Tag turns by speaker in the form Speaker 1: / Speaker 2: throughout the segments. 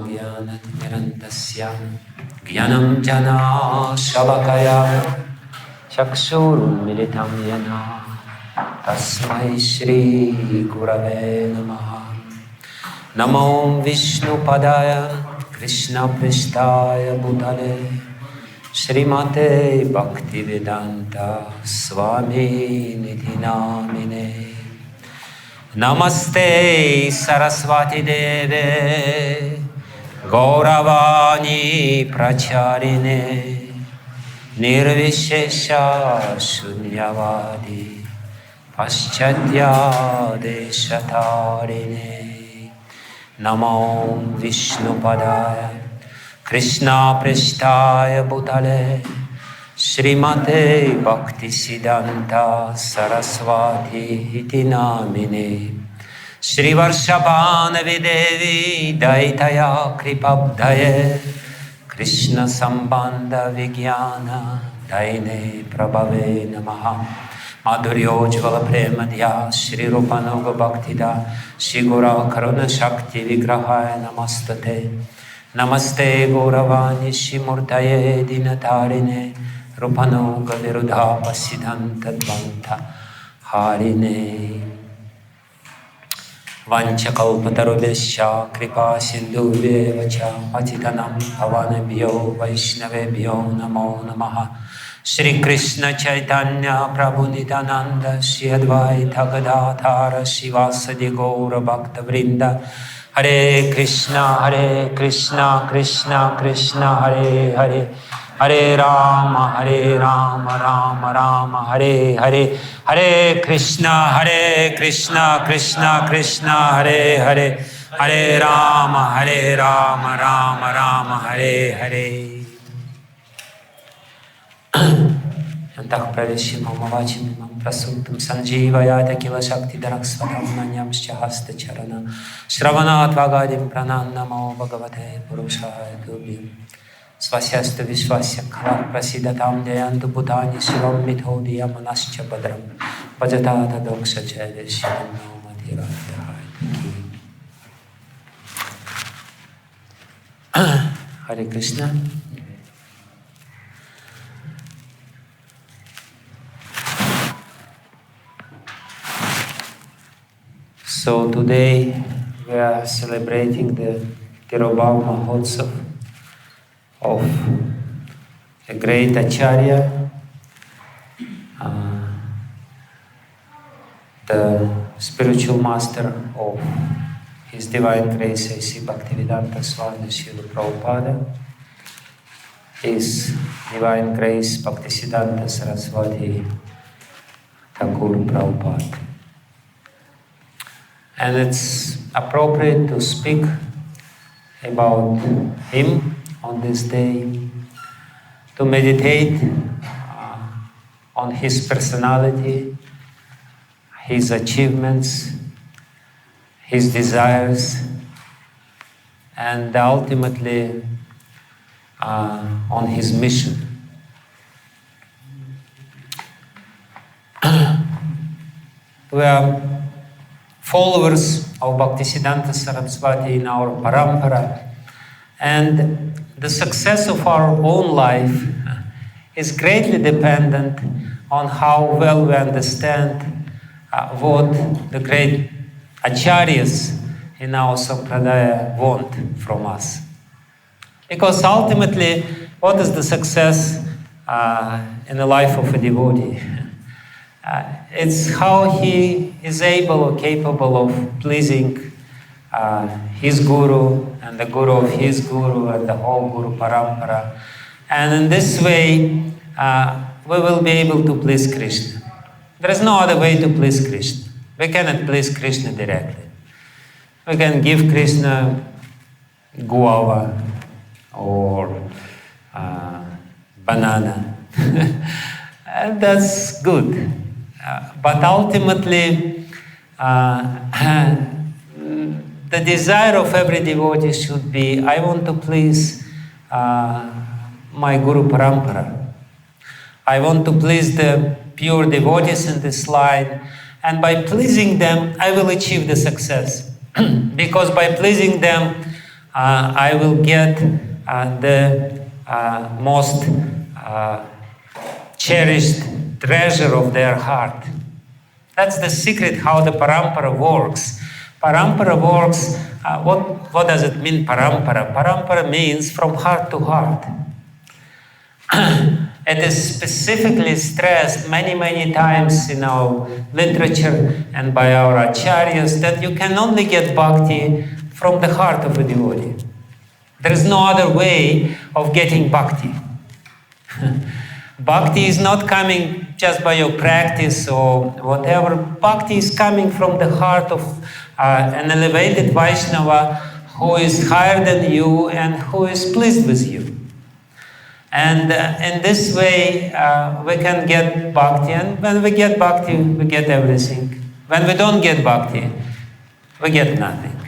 Speaker 1: ज्ञानतिमिरन्दस्य ज्ञानं जना शलाकया चक्षुरुन्मिलितं येन तस्मै श्रीगुरवे नमः। नमो विष्णुपदाय कृष्णपृष्ठाय भूतले श्रीमते भक्ति वेदांता स्वामी निधि नामिने। नमस्ते सरस्वती देवे गौरवाणी प्रचारिणे निर्विशेष शून्यवादी पाश्चात्य देशतारिणे। नमो विष्णुपदाय कृष्णपृष्ठाय भूतले श्रीमते भक्तिसिद्धान्ता सरस्वती नामिने। श्रीवर्षभानवि देवी दयितया कृपब्धये कृष्ण संबंध विज्ञान दैने प्रभवे नमः। माधुर्योज्वल प्रेमध्या श्री रूपानुग भक्तिदा श्री गुरा करुण शक्ति विग्रहाय नमस्तते। नमस्ते गौरवाणी श्रीमूर्तये दीनतारिणे रूपानुग विरुधापसिद्धंत द्वंद्व हारिणे। वंशकल्पतरुभ्यश्च कृपा सिन्धुभ्येव च पतितं पावनेभ्यो वैष्णवेभ्यो नमो नमः। श्री कृष्ण चैतन्य प्रभु नित्यानंद श्री अद्वैत गदाधर शिवासदि गौर भक्त वृंद। हरे कृष्णा कृष्णा कृष्ण हरे हरे हरे राम राम राम हरे हरे। हरे कृष्णा कृष्णा कृष्ण हरे हरे हरे राम राम राम हरे हरे। अन्तः प्रविश्य मम वाचिमं प्रसूतं सञ्जीवयात किल शक्तिधरः स्वतं नन्यंश्च हस्तचरण श्रवणात् वागादिं प्रणान्। नमो भगवते पुरुषाय तुभ्यं। स्वस्यस्तु विश्वस्य खलः प्रसीदतां जयन्तु भूतानि शिवं मिथो धियमनश्च भद्रं भजता तदोक्षजयदेश्यन्नो मतिराजः। Hare Krishna. So today we are celebrating the Tirobhav Mahotsav of a great acharya, the spiritual master of His Divine Grace A.C. Bhakti Vijnana Goswami Srila Prabhupada, His Divine Grace Bhaktisiddhanta Sarasvati Thakur Prabhupada. And it's appropriate to speak about him on this day, to meditate on his personality, his achievements, his desires, and ultimately on his mission. We are followers of Bhaktisiddhanta Sarasvati in our parampara, and the success of our own life is greatly dependent on how well we understand what the great acaryas in our sampradaya want from us. Because ultimately, what is the success in the life of a devotee? It's how he is able or capable of pleasing his guru and the guru of his guru and the whole guru-parampara. And in this way, we will be able to please Krishna. There is no other way to please Krishna. We cannot please Krishna directly. We can give Krishna guava or banana. And that's good. But ultimately, the desire of every devotee should be, I want to please my guru-parampara. I want to please the pure devotees in this line, and by pleasing them, I will achieve the success. Because by pleasing them, I will get the most cherished treasure of their heart. That's the secret how the parampara works. Parampara works, what does it mean, parampara? Parampara means from heart to heart. It is specifically stressed many, many times in our literature and by our acaryas that you can only get bhakti from the heart of a devotee. There is no other way of getting bhakti. Bhakti is not coming just by your practice or whatever. Bhakti is coming from the heart of an elevated Vaishnava who is higher than you and who is pleased with you. And in this way, we can get bhakti. And when we get bhakti, we get everything. When we don't get bhakti, we get nothing.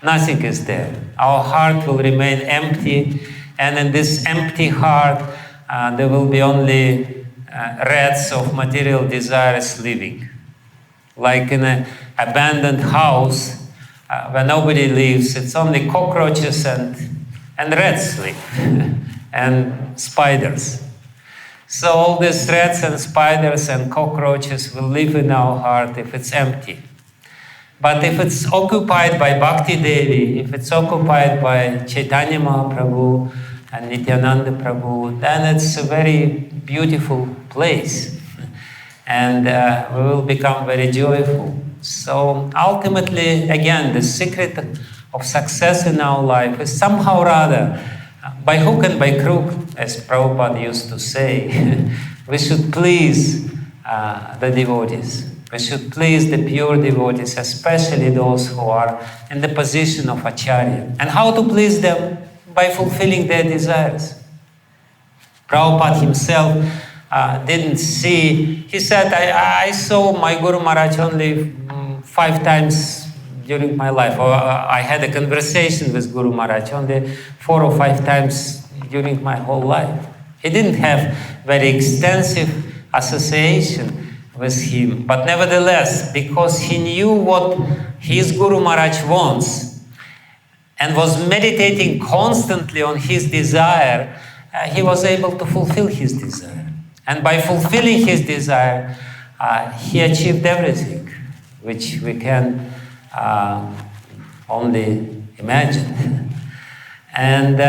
Speaker 1: Nothing is there. Our heart will remain empty. And in this empty heart, there will be only rats of material desires living. Like in an abandoned house, where nobody lives, it's only cockroaches and rats live, and spiders. So all these rats and spiders and cockroaches will live in our heart if it's empty. But if it's occupied by Bhakti Devi, if it's occupied by Chaitanya Mahaprabhu and Nityananda Prabhu, then it's a very beautiful place. And we will become very joyful. So ultimately, again, the secret of success in our life is somehow or other, by hook and by crook, as Prabhupada used to say, we should please the devotees. We should please the pure devotees, especially those who are in the position of acharya. And how to please them? By fulfilling their desires. Prabhupada himself didn't see, he said, I saw my Guru Maharaj only 5 times during my life, or I had a conversation with Guru Maharaj only 4 or 5 times during my whole life. He didn't have very extensive association with him, but nevertheless, because he knew what his Guru Maharaj wants and was meditating constantly on his desire, he was able to fulfill his desire. And by fulfilling his desire, he achieved everything, which we can only imagine. And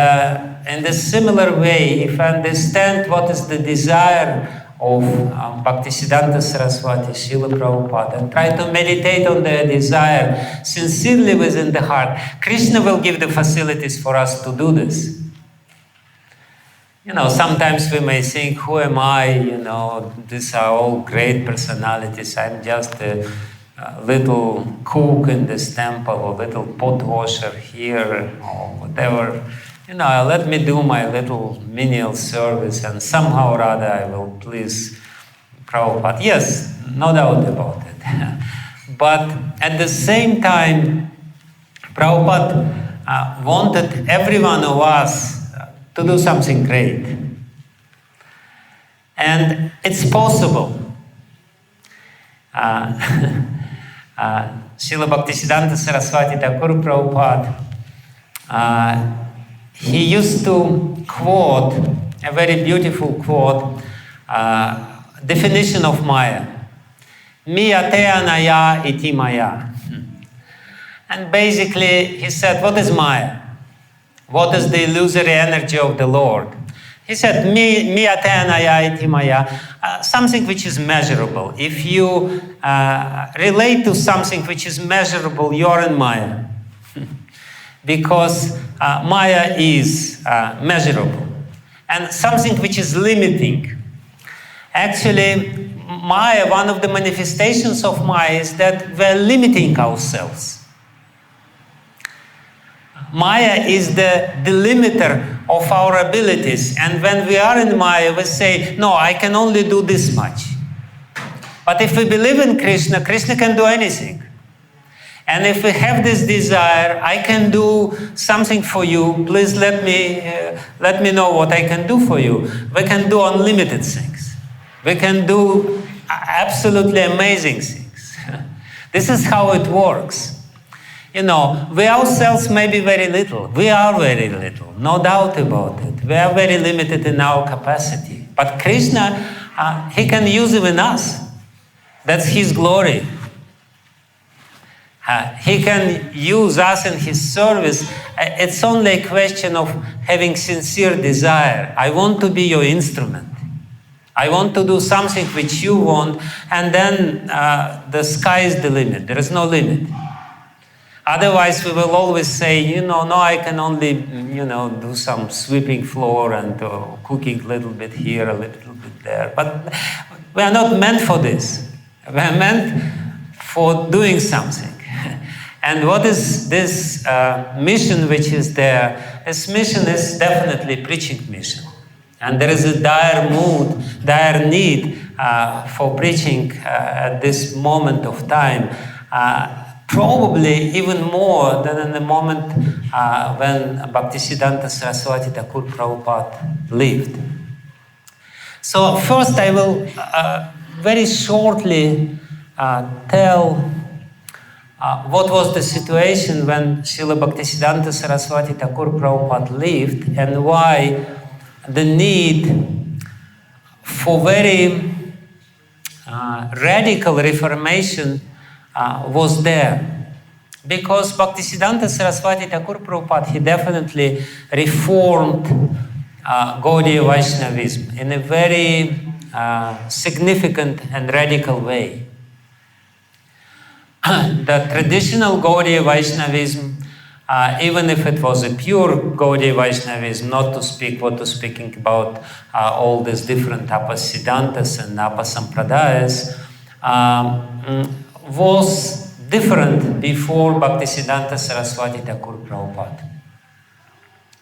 Speaker 1: in a similar way, if I understand what is the desire of Bhaktisiddhanta Saraswati, Srila Prabhupada, and try to meditate on their desire sincerely within the heart, Krishna will give the facilities for us to do this. You know, sometimes we may think, who am I? You know, these are all great personalities. I'm just a little cook in this temple, or little pot washer here, or whatever. You know, let me do my little menial service, and somehow or other I will please Prabhupada. Yes, no doubt about it. But at the same time, Prabhupada wanted every one of us to do something great. And it's possible. Srila Bhaktisiddhanta Sarasvati Thakur Prabhupada, he used to quote a very beautiful quote, definition of Maya. Mi ate anaya iti maya. And basically he said, what is Maya? What is the illusory energy of the Lord? He said, mi ate anaya iti maya, something which is measurable. If you relate to something which is measurable, you're in Maya. Because Maya is measurable. And something which is limiting. Actually, Maya, one of the manifestations of Maya is that we're limiting ourselves. Maya is the delimiter of our abilities. And when we are in Maya, we say, no, I can only do this much. But if we believe in Krishna, Krishna can do anything. And if we have this desire, I can do something for you. Please let me know what I can do for you. We can do unlimited things. We can do absolutely amazing things. This is how it works. We ourselves may be very little. We are very little, no doubt about it. We are very limited in our capacity. But Krishna, he can use even us. That's his glory. He can use us in his service. It's only a question of having sincere desire. I want to be your instrument. I want to do something which you want, and then the sky is the limit. There is no limit. Otherwise, we will always say, no, I can only, do some sweeping floor and cooking a little bit here, a little bit there. But we are not meant for this. We are meant for doing something. And what is this mission which is there? This mission is definitely preaching mission. And there is a dire need for preaching at this moment of time. Probably even more than in the moment when Bhaktisiddhanta Sarasvati Thakur Prabhupada lived. So first I will very shortly tell what was the situation when Srila Bhaktisiddhanta Sarasvati Thakur Prabhupada lived, and why the need for very radical reformation was there. Because Bhaktisiddhanta Sarasvati Thakur Prabhupada, he definitely reformed Gaudiya Vaishnavism in a very significant and radical way. The traditional Gaudiya Vaishnavism, even if it was a pure Gaudiya Vaishnavism, not to speak what to speaking about all these different apasiddhantas and apasampradayas, was different before Bhaktisiddhanta Sarasvati Thakur Prabhupada.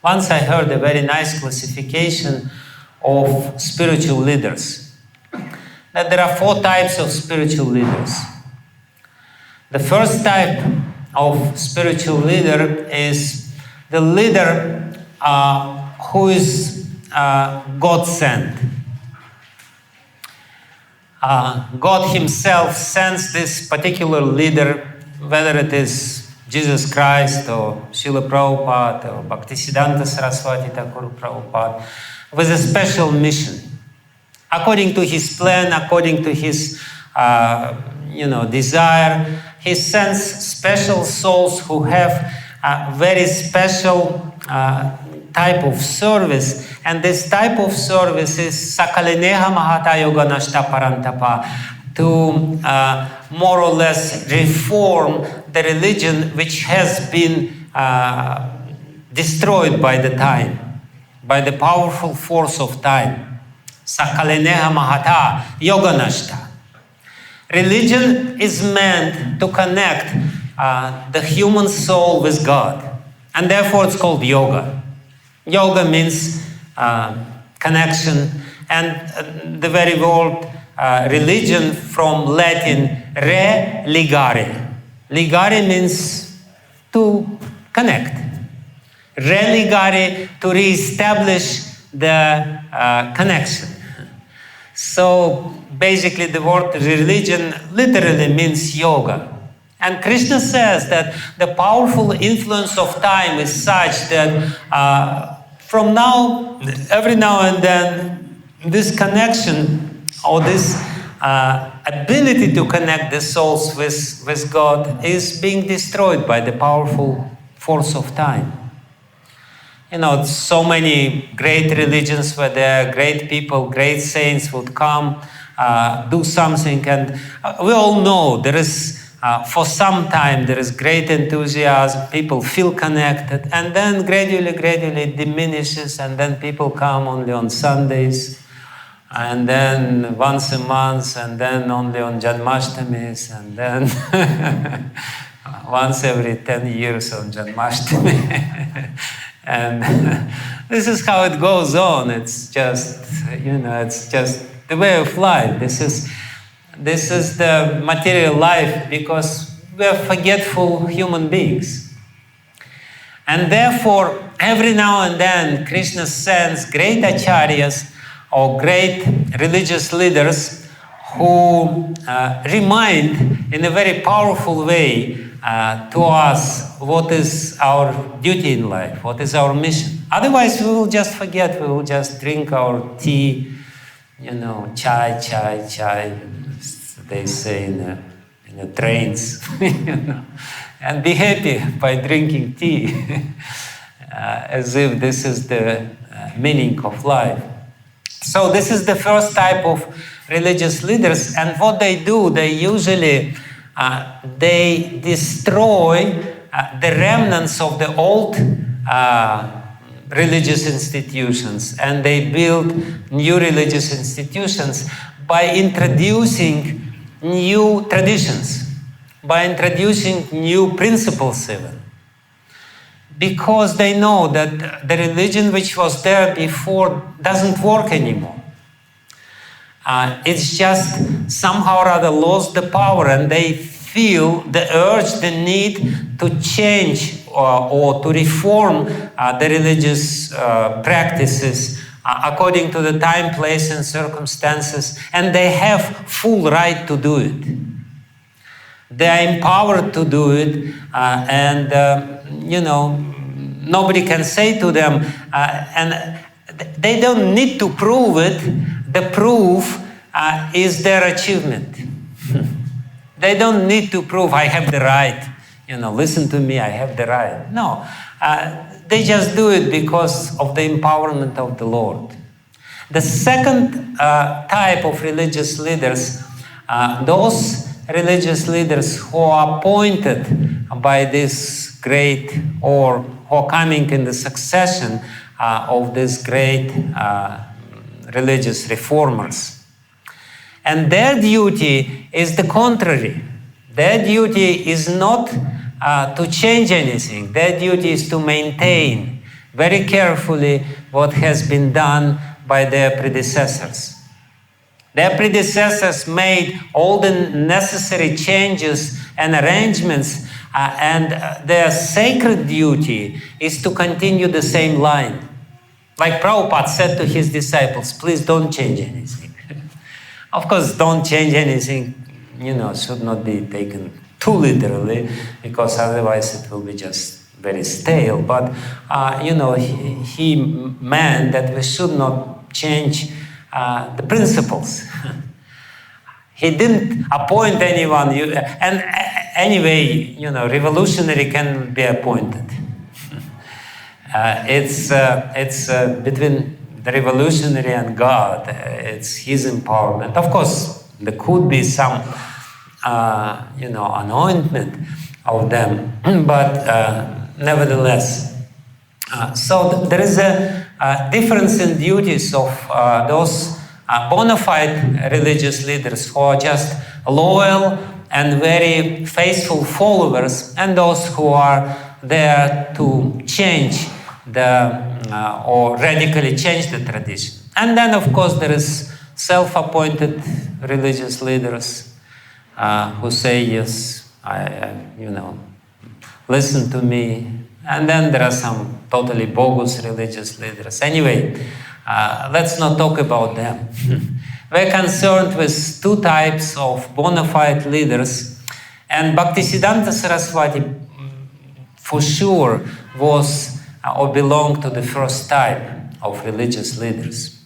Speaker 1: Once I heard a very nice classification of spiritual leaders, that there are 4 types of spiritual leaders. The first type of spiritual leader is the leader who is God-sent. God himself sends this particular leader, whether it is Jesus Christ or Srila Prabhupada or Bhaktisiddhanta Sarasvati Thakur Prabhupada, with a special mission. According to his plan, according to his desire, he sends special souls who have a very special type of service, and this type of service is Sakalineha Mahata Yoga Nashta Parantapa, to more or less reform the religion which has been destroyed by the time, by the powerful force of time. Sakalineha Mahata Yoga Nashta. Religion is meant to connect the human soul with God, and therefore it's called yoga. Yoga means connection, and the very word religion from Latin re-ligare. Ligare means to connect. Re-ligare, to re-establish the connection. So basically the word religion literally means yoga. And Krishna says that the powerful influence of time is such that from now, every now and then, this connection or this ability to connect the souls with God is being destroyed by the powerful force of time. So many great religions were there, great people, great saints would come, do something, and we all know there is, for some time, there is great enthusiasm, people feel connected, and then gradually it diminishes, and then people come only on Sundays, and then once a month, and then only on Janmashtamis, and then once every 10 years on Janmashtami. And this is how it goes on. It's just, it's just the way of life. This is the material life, because we are forgetful human beings. And therefore, every now and then, Krishna sends great acaryas or great religious leaders who remind in a very powerful way to us what is our duty in life, what is our mission. Otherwise, we will just forget, we will just drink our tea, chai, they say in the trains, and be happy by drinking tea, as if this is the meaning of life. So this is the first type of religious leaders, and what they do, they usually they destroy the remnants of the old religious institutions, and they build new religious institutions by introducing new traditions, by introducing new principles even. Because they know that the religion which was there before doesn't work anymore. It's just somehow or other lost the power, and they feel the urge, the need to change or to reform the religious practices according to the time, place, and circumstances, and they have full right to do it. They are empowered to do it, and nobody can say to them, and they don't need to prove it. The proof is their achievement. They don't need to prove, I have the right, listen to me, I have the right. No, they just do it because of the empowerment of the Lord. The second type of religious leaders, those religious leaders who are appointed by this great, or who are coming in the succession of these great religious reformers. And their duty is the contrary. Their duty is not to change anything. Their duty is to maintain very carefully what has been done by their predecessors. Their predecessors made all the necessary changes and arrangements, and their sacred duty is to continue the same line. Like Prabhupada said to his disciples, please don't change anything. Of course, don't change anything, should not be taken too literally, because otherwise it will be just very stale. But, he meant that we should not change the principles. He didn't appoint anyone, and anyway, revolutionary can be appointed. It's between the revolutionary and God. It's his empowerment. Of course, there could be some, anointment of them, but nevertheless. So there is a difference in duties of those bona fide religious leaders who are just loyal and very faithful followers, and those who are there to change or radically change the tradition. And then, of course, there is self-appointed religious leaders who say, yes, listen to me. And then there are some totally bogus religious leaders. Anyway, let's not talk about them. We're concerned with two types of bona fide leaders, and Bhaktisiddhanta Sarasvati for sure was or belonged to the first type of religious leaders.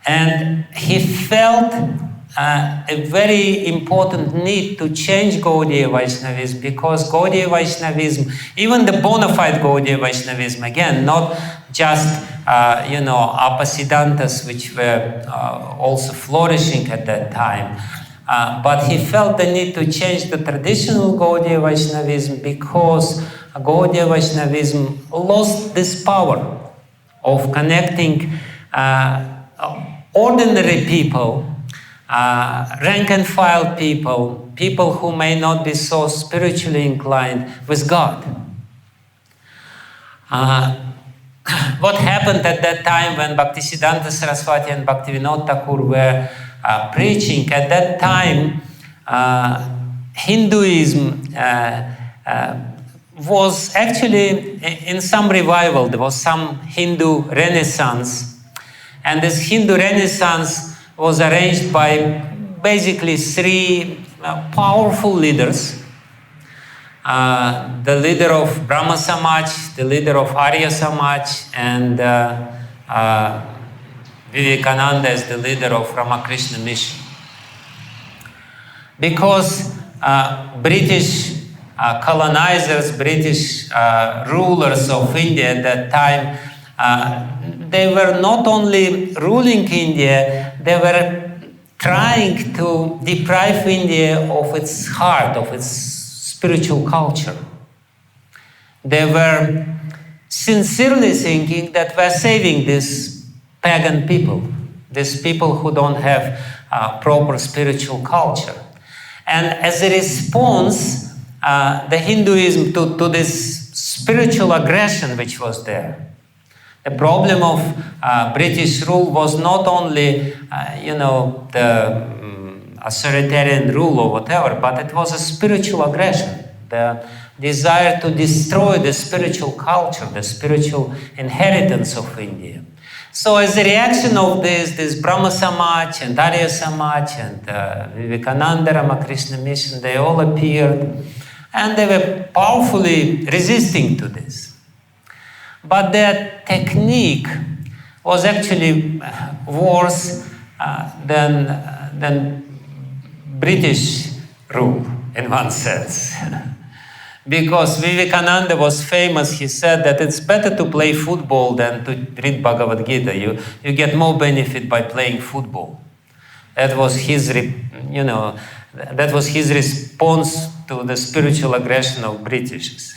Speaker 1: And he felt a very important need to change Gaudiya Vaishnavism, because Gaudiya Vaishnavism, even the bona fide Gaudiya Vaishnavism, again, not just Apasiddhantas, which were also flourishing at that time, but he felt the need to change the traditional Gaudiya Vaishnavism, because Gaudiya Vaishnavism lost this power of connecting ordinary people, rank and file people, people who may not be so spiritually inclined, with God. What happened at that time when Bhaktisiddhanta Sarasvati and Bhakti Vijnana Thakur were preaching? At that time, Hinduism was actually in some revival. There was some Hindu Renaissance, and this Hindu Renaissance was arranged by basically three powerful leaders the leader of Brahma Samaj, the leader of Arya Samaj, and Vivekananda as the leader of Ramakrishna Mission. Because British colonizers, British rulers of India at that time, they were not only ruling India, they were trying to deprive India of its heart, of its spiritual culture. They were sincerely thinking that we're saving these pagan people, these people who don't have proper spiritual culture. And as a response, the Hinduism to this spiritual aggression which was there. The problem of British rule was not only, the authoritarian rule or whatever, but it was a spiritual aggression, the desire to destroy the spiritual culture, the spiritual inheritance of India. So as a reaction of this Brahma Samaj and Arya Samaj and Vivekananda, Ramakrishna Mission, they all appeared and they were powerfully resisting to this. But their technique was actually worse than British rule in one sense. Because Vivekananda was famous, he said that it's better to play football than to read Bhagavad Gita. You get more benefit by playing football. That was his, that was his response to the spiritual aggression of Britishers.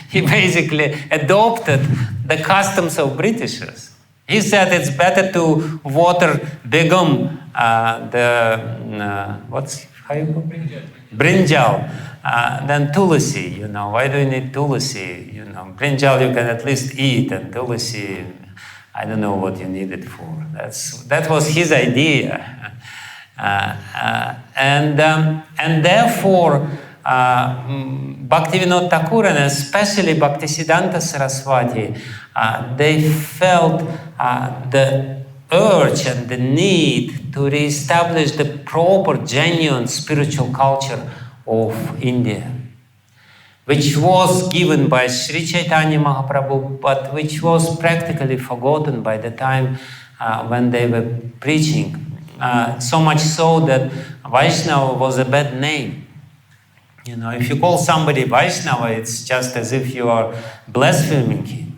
Speaker 1: He basically adopted the customs of Britishers. He said it's better to water Begum, brinjal, than tulsi. Why do you need tulsi? Brinjal you can at least eat, and tulsi, I don't know what you need it for. That was his idea. And therefore, Bhakti Vijnana Thakur and especially Bhaktisiddhanta Sarasvati, they felt the urge and the need to reestablish the proper, genuine spiritual culture of India, which was given by Sri Chaitanya Mahaprabhu, but which was practically forgotten by the time when they were preaching. So much so that Vaishnava was a bad name. If you call somebody Vaishnava, it's just as if you are blaspheming him.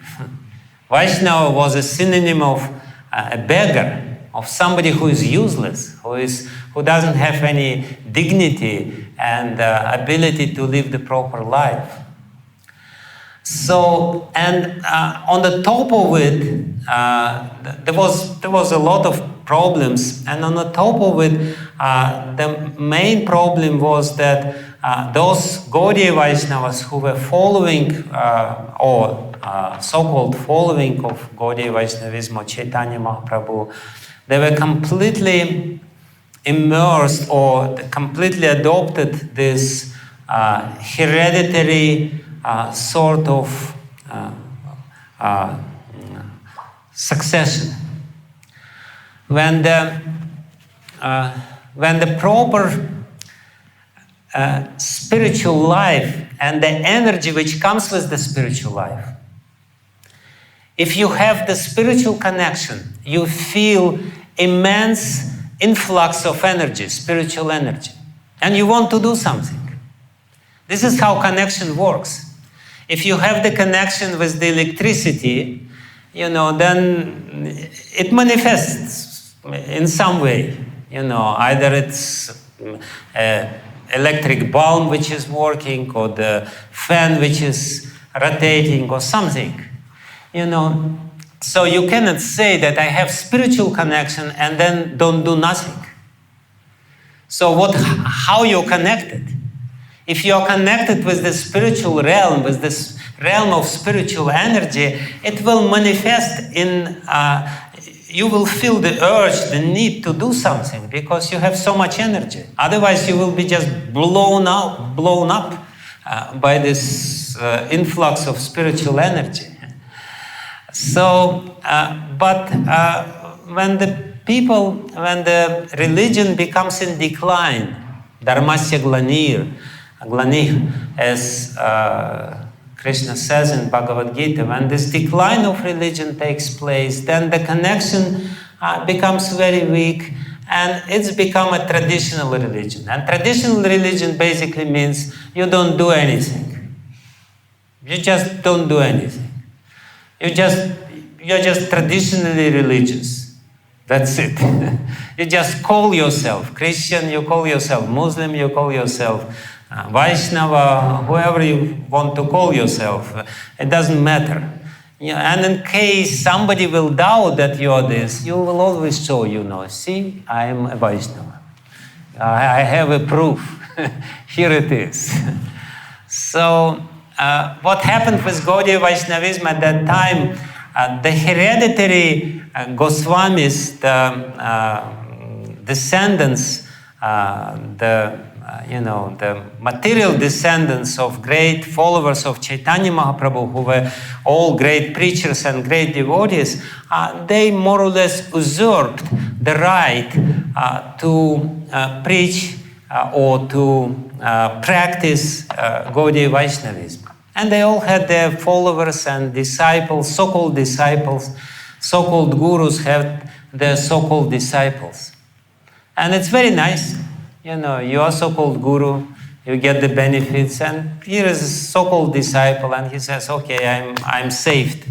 Speaker 1: Vaishnava was a synonym of a beggar, of somebody who is useless, who doesn't have any dignity and ability to live the proper life. So, and on the top of it, there was a lot of problems, and on the top of it, the main problem was that those Gaudiya Vaishnavas who were following, or so-called following of Gaudiya Vaishnavism or Chaitanya Mahaprabhu, they were completely immersed or completely adopted this hereditary sort of succession. When the proper spiritual life and the energy which comes with the spiritual life, if you have the spiritual connection, you feel immense influx of energy, spiritual energy, and you want to do something. This is how connection works. If you have the connection with the electricity, then it manifests in some way. Either it's electric bulb which is working, or the fan which is rotating, or something. So you cannot say that I have spiritual connection and then don't do nothing. So how you're connected? If you're connected with the spiritual realm, with this realm of spiritual energy, it will manifest in, you will feel the urge, the need to do something because you have so much energy. Otherwise you will be just blown up by this influx of spiritual energy. So, but when the religion becomes in decline, dharmasya glanir, glani, as Krishna says in Bhagavad Gita. When this decline of religion takes place, then the connection becomes very weak, and it's become a traditional religion. And traditional religion basically means you don't do anything. You just don't do anything. You're just traditionally religious. That's it. You just call yourself Christian, you call yourself Muslim, you call yourself Vaishnava, whoever you want to call yourself. It doesn't matter. And in case somebody will doubt that you are this, you will always show, see, I am a Vaishnava. I have a proof. Here it is. So, what happened with Gaudiya Vaishnavism at that time, the hereditary Goswamis, the descendants, the material descendants of great followers of Chaitanya Mahaprabhu, who were all great preachers and great devotees, they more or less usurped the right to preach or to practice Gaudiya Vaishnavism. And they all had their followers and disciples, so-called gurus have their so-called disciples. And it's very nice. You are so-called guru, you get the benefits, and here is a so-called disciple, and he says, okay, I'm saved.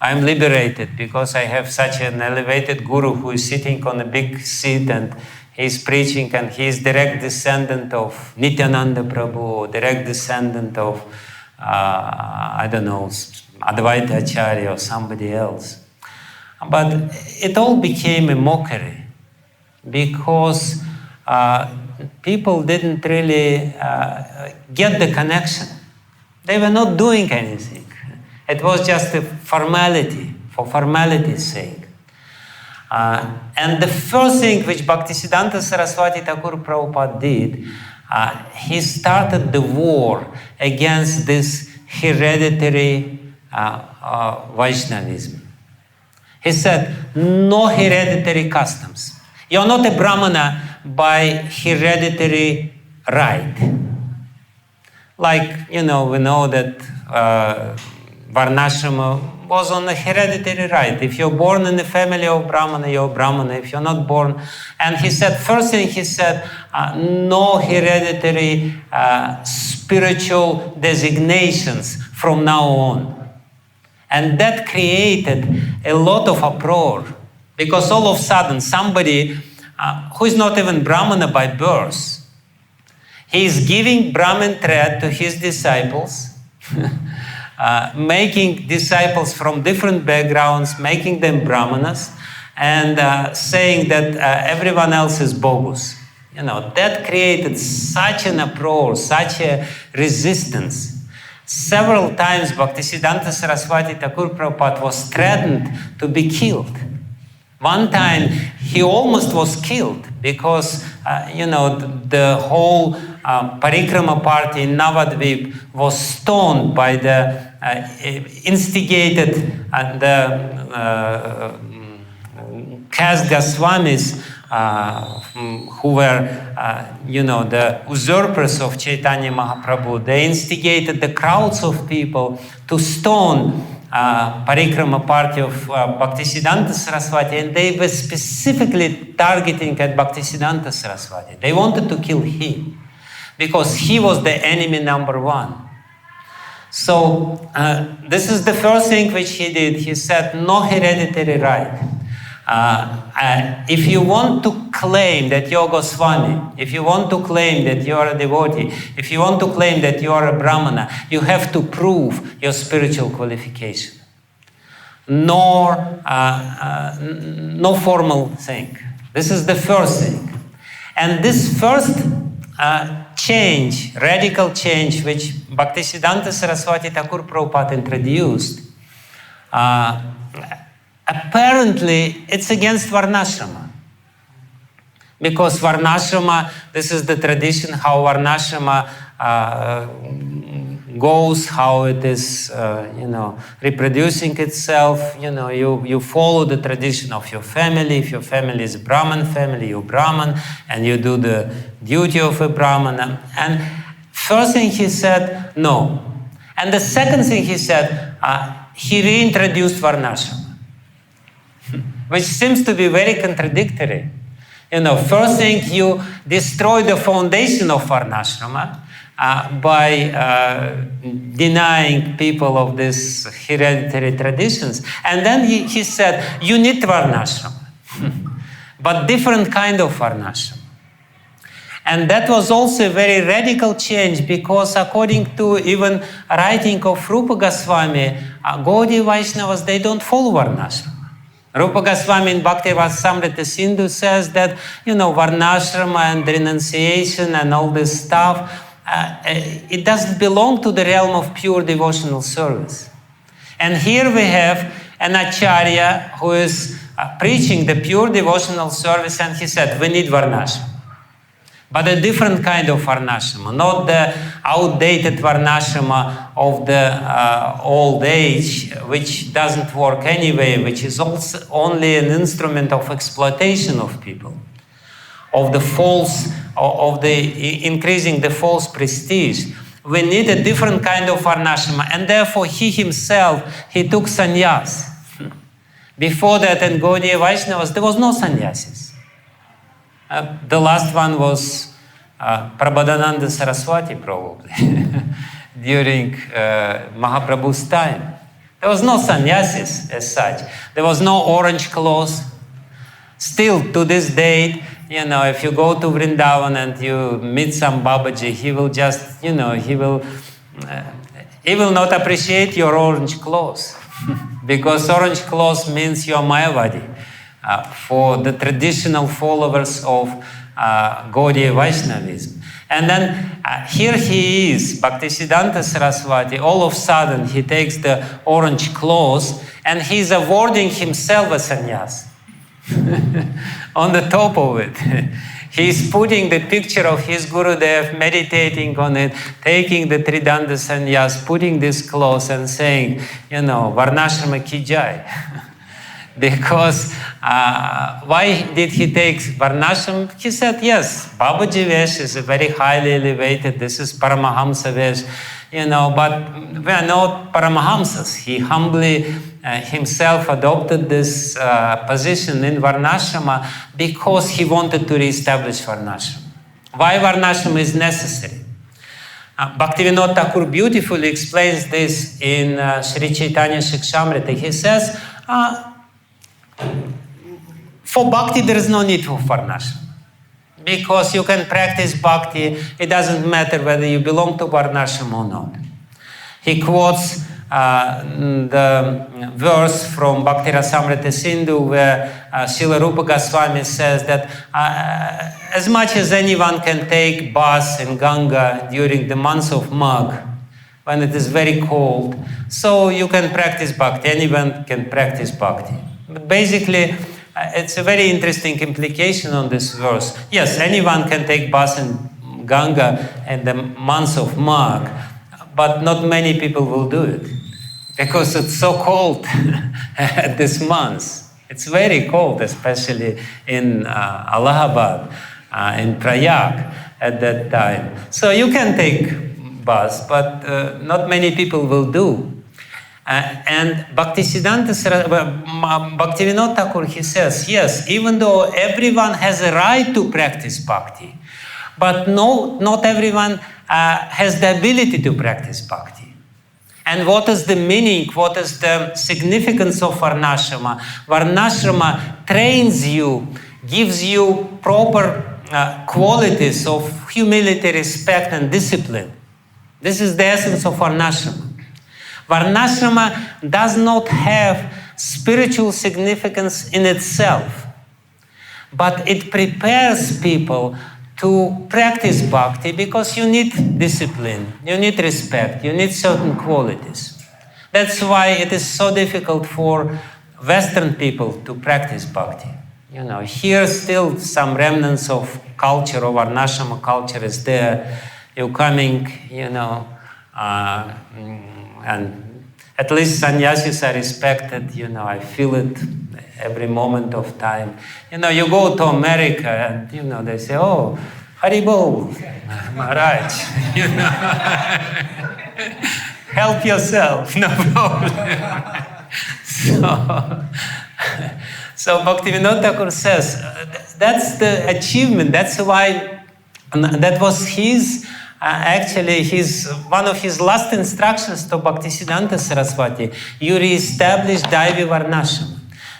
Speaker 1: I'm liberated because I have such an elevated guru who is sitting on a big seat and he's preaching, and he's direct descendant of Nityananda Prabhu, or direct descendant of, Advaita Acharya or somebody else. But it all became a mockery because people didn't really get the connection. They were not doing anything. It was just a formality, for formality's sake. And the first thing which Bhaktisiddhanta Sarasvati Thakur Prabhupada did, he started the war against this hereditary Vaishnavism. He said, no hereditary customs. You're not a Brahmana by hereditary right. Like, we know that varnasrama was on a hereditary right. If you're born in the family of Brahmana, you're Brahmana. If you're not born. And he said, first thing he said, no hereditary spiritual designations from now on. And that created a lot of uproar. Because all of a sudden, somebody who is not even Brahmana by birth, he is giving Brahman thread to his disciples, making disciples from different backgrounds, making them Brahmanas, and saying that everyone else is bogus. That created such an uproar, such a resistance. Several times Bhaktisiddhanta Sarasvati Thakur Prabhupada was threatened to be killed. One time he almost was killed because, the whole parikrama party in Navadvip was stoned by the instigated the caste Goswamis who were, the usurpers of Chaitanya Mahaprabhu. They instigated the crowds of people to stone parikrama party of Bhaktisiddhanta Sarasvati, and they were specifically targeting at Bhaktisiddhanta Sarasvati. They wanted to kill him because he was the enemy number one. So this is the first thing which he did. He said, no hereditary right. If you want to claim that you're Goswami, if you want to claim that you are a devotee, if you want to claim that you are a Brahmana, you have to prove your spiritual qualification. No formal thing. This is the first thing. And this first change, radical change, which Bhaktisiddhanta Sarasvati Thakur Prabhupada introduced, apparently, it's against varnasrama. Because varnasrama, this is the tradition, how varnasrama goes, how it is, reproducing itself. You follow the tradition of your family. If your family is a Brahman family, you're Brahman, and you do the duty of a Brahmana. And First thing he said, no. And the second thing he said, he reintroduced varnasrama, which seems to be very contradictory. First thing, you destroy the foundation of varnasrama by denying people of these hereditary traditions. And then he said, you need varnasrama, but different kind of varnasrama. And that was also a very radical change, because according to even writing of Rupa Goswami, Gaudiya Vaishnavas, they don't follow varnasrama. Rupa Goswami in Bhakti Rasamrita Sindhu says that, varnasrama and renunciation and all this stuff, it doesn't belong to the realm of pure devotional service. And here we have an acharya who is preaching the pure devotional service, and he said, we need varnasrama. But a different kind of varnasrama, not the outdated varnasrama of the old age, which doesn't work anyway, which is also only an instrument of exploitation of people, of the false, of the increasing the false prestige. We need a different kind of varnasrama, and therefore he himself, he took sannyas. Before that, in Gaudiya Vaishnavas, there was no sannyasis. The last one was Prabodhananda Saraswati, probably, during Mahaprabhu's time. There was no sannyasis as such. There was no orange clothes. Still, to this date, if you go to Vrindavan and you meet some Babaji, he will just, he will not appreciate your orange clothes. Because orange clothes means you're Mayavadi. For the traditional followers of Gaudiya Vaishnavism. And then here he is, Bhaktisiddhanta Sarasvati, all of a sudden he takes the orange clothes and he's awarding himself a sannyas. On the top of it. He's putting the picture of his Gurudev, meditating on it, taking the Tridanda sannyas, putting this clothes and saying, Varnashrama ki jai. Because why did he take varnashrama? He said, yes, Babaji Vesh is a very highly elevated, this is Paramahamsa Vesh, but we are not Paramahamsas. He humbly himself adopted this position in varnashrama because he wanted to reestablish varnashrama. Why varnashrama is necessary? Bhaktivinoda Thakur beautifully explains this in Sri Chaitanya Shikshamrita. He says, for bhakti, there is no need for varnashrama. Because you can practice bhakti, it doesn't matter whether you belong to varnashrama or not. He quotes the verse from Bhakti Rasamrita Sindhu where Srila Rupa Goswami says that as much as anyone can take bath in Ganga during the month of Magh, when it is very cold, so you can practice bhakti, anyone can practice bhakti. But basically, it's a very interesting implication on this verse. Yes, anyone can take bath in Ganga in the month of Magh, but not many people will do it because it's so cold at this month. It's very cold, especially in Allahabad, in Prayag at that time. So you can take bath, but not many people will do. And Bhaktisiddhanta Bhaktivinoda Thakur, he says, yes, even though everyone has a right to practice bhakti, but not everyone has the ability to practice bhakti. And what is the meaning, what is the significance of varnashrama? Varnashrama trains you, gives you proper qualities of humility, respect, and discipline. This is the essence of varnashrama. Varnashrama does not have spiritual significance in itself, but it prepares people to practice bhakti because you need discipline, you need respect, you need certain qualities. That's why it is so difficult for Western people to practice bhakti. Here still some remnants of culture, of varnashrama culture is there. You're coming, and at least sannyasis are respected, I feel it every moment of time. You go to America and, they say, oh, Haribol, Maharaj, help yourself, no problem. So Bhaktivinoda Thakur says, that's the achievement, that's why, that was his, one of his last instructions to Bhaktisiddhanta Sarasvati. You re-establish Daivi Varnasrama.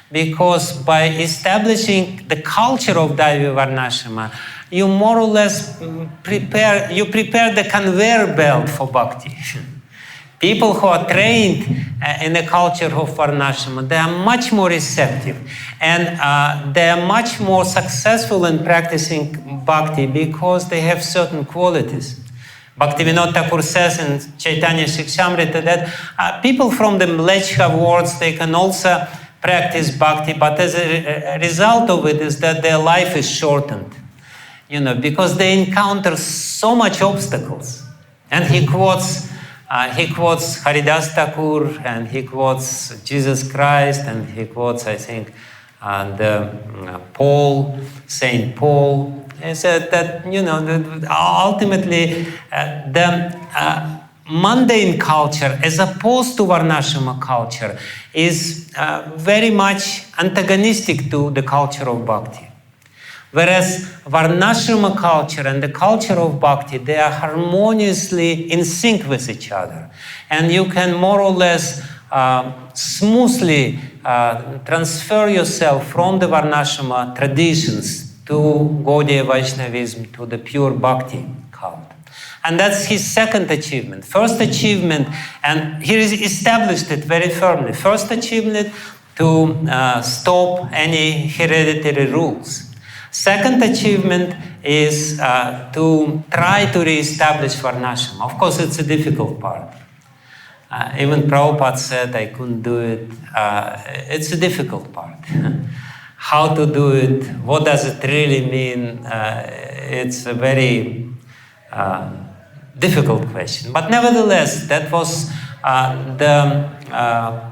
Speaker 1: Because by establishing the culture of Daivi Varnasrama, you more or less prepare the conveyor belt for bhakti. People who are trained in the culture of Varnasrama, they are much more receptive, and they are much more successful in practicing bhakti because they have certain qualities. Bhaktivinoda Thakur says in Chaitanya Shikshamrita that people from the Mlechha wards, they can also practice bhakti, but as a result of it is that their life is shortened, because they encounter so much obstacles. And he quotes Haridas Thakur, and he quotes Jesus Christ, and he quotes, I think, Saint Paul. He said that, ultimately the mundane culture, as opposed to Varnasrama culture, is very much antagonistic to the culture of bhakti. Whereas Varnasrama culture and the culture of bhakti, they are harmoniously in sync with each other. And you can more or less smoothly transfer yourself from the Varnasrama traditions to Gaudiya Vaishnavism, to the pure bhakti cult. And that's his second achievement. First achievement, and he established it very firmly. First achievement, to stop any hereditary rules. Second achievement is to try to re-establish Varnasrama. Of course, it's a difficult part. Even Prabhupada said I couldn't do it. It's a difficult part. How to do it? What does it really mean? It's a very difficult question. But nevertheless, that was the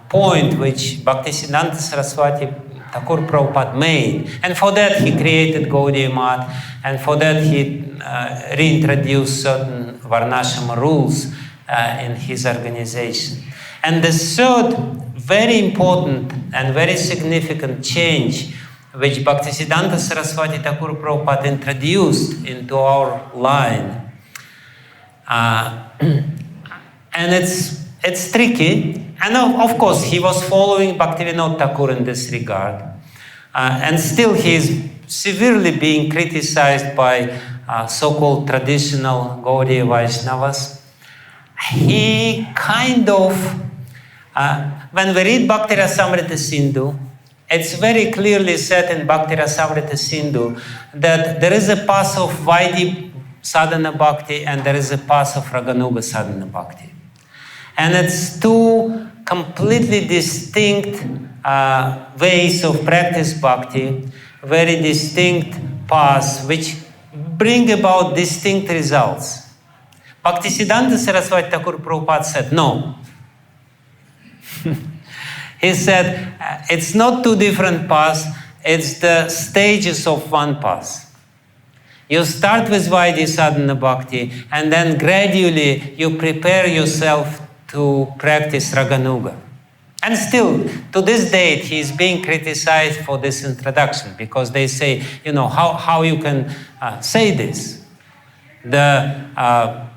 Speaker 1: point which Bhaktisiddhanta Sarasvati Thakur Prabhupada made. And for that he created Gaudiya Math, and for that he reintroduced certain Varnasrama rules in his organization. And the third very important and very significant change which Bhaktisiddhanta Sarasvati Thakur Prabhupada introduced into our line, and it's tricky. And of course, he was following Bhaktivinoda Thakur in this regard. And still he is severely being criticized by so-called traditional Gaudiya Vaishnavas. He kind of, when we read Bhakti Rasamrita Sindhu, it's very clearly said in Bhakti Rasamrita Sindhu that there is a path of vaidhi sadhana bhakti and there is a path of raganuga sadhana bhakti. And it's two completely distinct ways of practice bhakti, very distinct paths which bring about distinct results. Bhaktisiddhanta Sarasvati Thakur Prabhupada said no. He said it's not two different paths, it's the stages of one path. You start with vaidhi sadhana bhakti and then gradually you prepare yourself to practice raganuga. And still, to this date, he is being criticized for this introduction because they say, how you can say this? The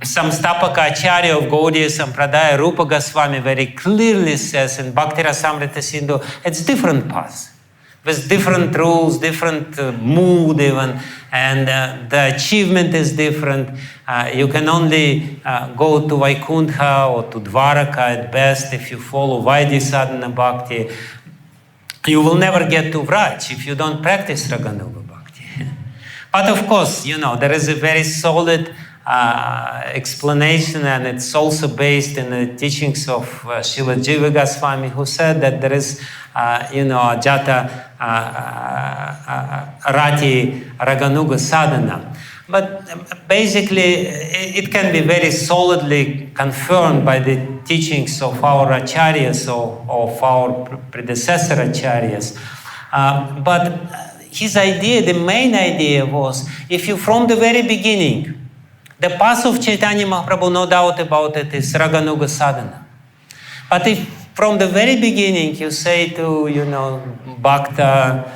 Speaker 1: Samstapaka Acharya of Gaudiya Sampradaya, Rupa Goswami, very clearly says in Bhakti Rasamrita Sindhu, it's different paths, with different rules, different mood even, and the achievement is different. You can only go to Vaikuntha or to Dvaraka at best if you follow Vaidhi Sadhana Bhakti. You will never get to Vraj if you don't practice Raganuga Bhakti. But of course, there is a very solid explanation, and it's also based in the teachings of Srila Jiva Goswami, who said that there is, Jata Rati Raganuga Sadhana. But basically, it can be very solidly confirmed by the teachings of our acaryas or of our predecessor acaryas. But his idea, the main idea was, if you from the very beginning, the path of Chaitanya Mahaprabhu, no doubt about it, is raganuga sadhana. But if from the very beginning you say to, Bhakta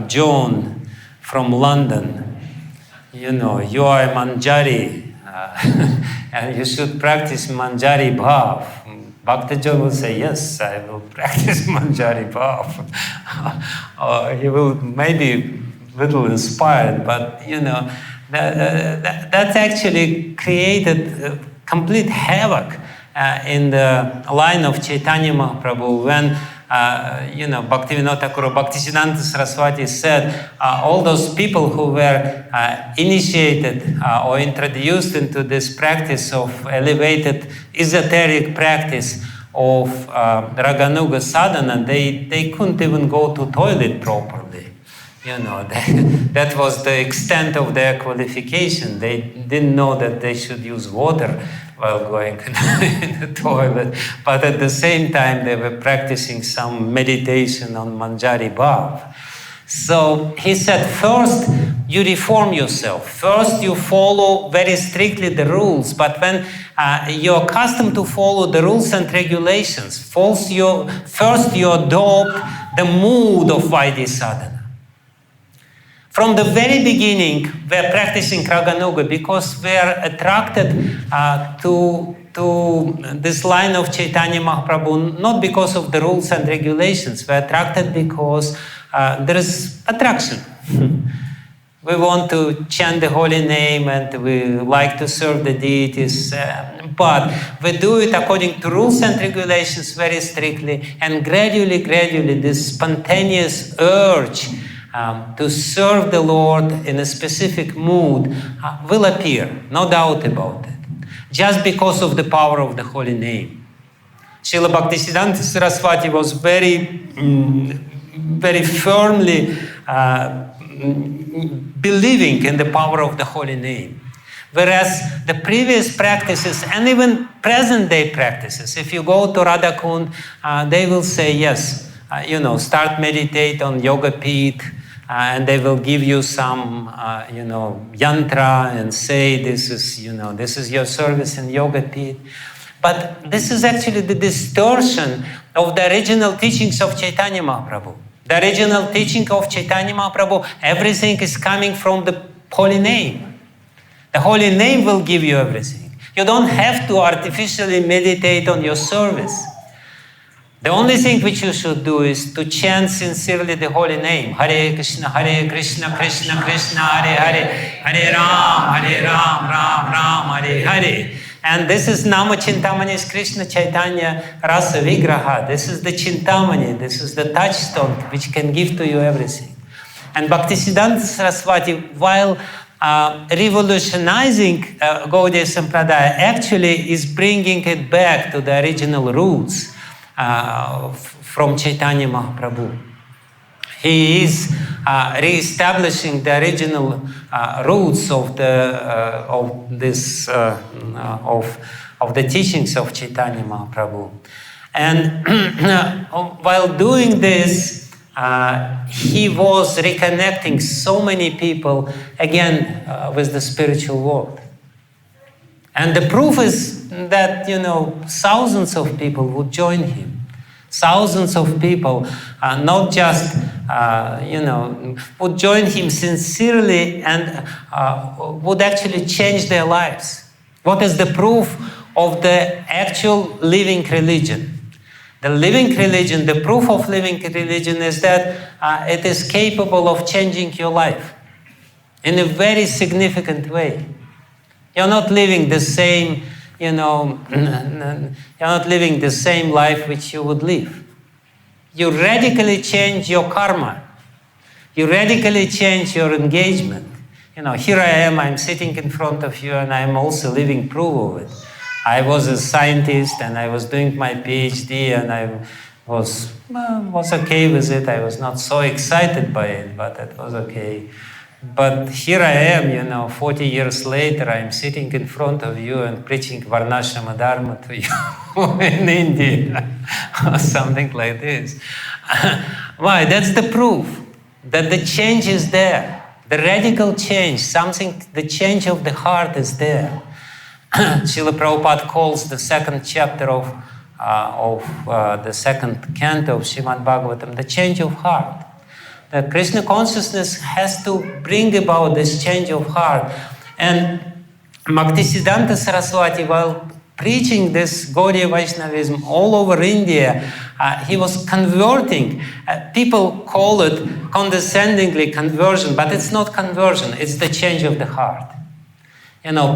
Speaker 1: John from London, you are a Manjari, and you should practice Manjari Bhav. Bhakta John will say, yes, I will practice Manjari Bhav. He will maybe a little inspired, but that actually created complete havoc in the line of Chaitanya Mahaprabhu when Bhakti Vijnana Thakur, Bhaktisiddhanta Sarasvati said all those people who were initiated or introduced into this practice of elevated esoteric practice of raganuga sadhana, they couldn't even go to toilet properly. That was the extent of their qualification. They didn't know that they should use water while going in the toilet, but at the same time they were practicing some meditation on Manjari Bhav. So he said, first you reform yourself. First you follow very strictly the rules, but when you're accustomed to follow the rules and regulations, first you adopt the mood of vaidhi sadhana. From the very beginning, we're practicing raganuga because we're attracted to this line of Chaitanya Mahaprabhu, not because of the rules and regulations. We're attracted because there is attraction. We want to chant the holy name and we like to serve the deities, but we do it according to rules and regulations very strictly, and gradually, this spontaneous urge to serve the Lord in a specific mood will appear, no doubt about it, just because of the power of the holy name. Srila Bhaktisiddhanta Sarasvati was very firmly believing in the power of the holy name. Whereas the previous practices and even present day practices, if you go to Radha Kund, they will say, yes, start meditate on Yoga Pit, and they will give you some, yantra and say this is your service in Yoga Pit. But this is actually the distortion of the original teachings of Chaitanya Mahaprabhu. The original teaching of Chaitanya Mahaprabhu, everything is coming from the holy name. The holy name will give you everything. You don't have to artificially meditate on your service. The only thing which you should do is to chant sincerely the holy name. Hare Krishna, Krishna Krishna, Hare Hare, Hare Ram, Ram Ram, Hare Hare. And this is Nama Chintamani's Krishna Chaitanya Rasa Vigraha. This is the Chintamani, this is the touchstone which can give to you everything. And Bhaktisiddhanta Sarasvati, while revolutionizing Gaudiya Sampradaya, actually is bringing it back to the original roots from Chaitanya Mahaprabhu. He is re-establishing the original roots of the teachings of Chaitanya Mahaprabhu. And while doing this, he was reconnecting so many people again with the spiritual world. And the proof is that, thousands of people would join him. Thousands of people, not just, would join him sincerely and would actually change their lives. What is the proof of the actual living religion? The living religion, the proof of living religion is that it is capable of changing your life in a very significant way. You're not living the same, you're not living the same life which you would live. You radically change your karma. You radically change your engagement. Here I am, I'm sitting in front of you, and I'm also living proof of it. I was a scientist, and I was doing my PhD, and I was okay with it. I was not so excited by it, but it was okay. But here I am, 40 years later, I'm sitting in front of you and preaching varnasrama dharma to you in India, or something like this. Why? That's the proof. that the change is there. The radical change, the change of the heart is there. Srila Prabhupada calls the second chapter of the second canto of Srimad Bhagavatam the change of heart. The Krishna consciousness has to bring about this change of heart. And Bhaktisiddhanta Sarasvati, while preaching this Gaudiya Vaishnavism all over India, he was converting. People call it condescendingly conversion, but it's not conversion, it's the change of the heart.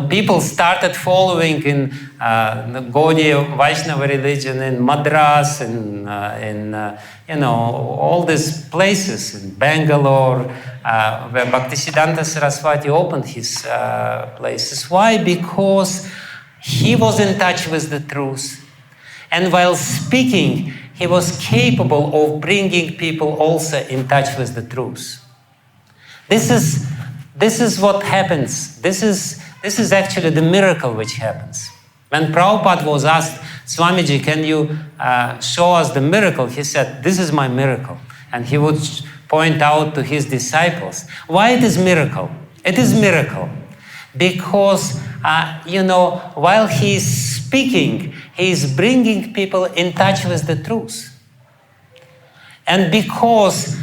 Speaker 1: People started following in the Gaudiya Vaishnava religion in Madras, in all these places, in Bangalore, where Bhaktisiddhanta Sarasvati opened his places. Why? Because he was in touch with the truth. And while speaking, he was capable of bringing people also in touch with the truth. This is what happens. This is actually the miracle which happens. When Prabhupada was asked, Swamiji, can you show us the miracle? He said, this is my miracle. And he would point out to his disciples. Why it is miracle? It is miracle because, while he is speaking, he is bringing people in touch with the truth. And because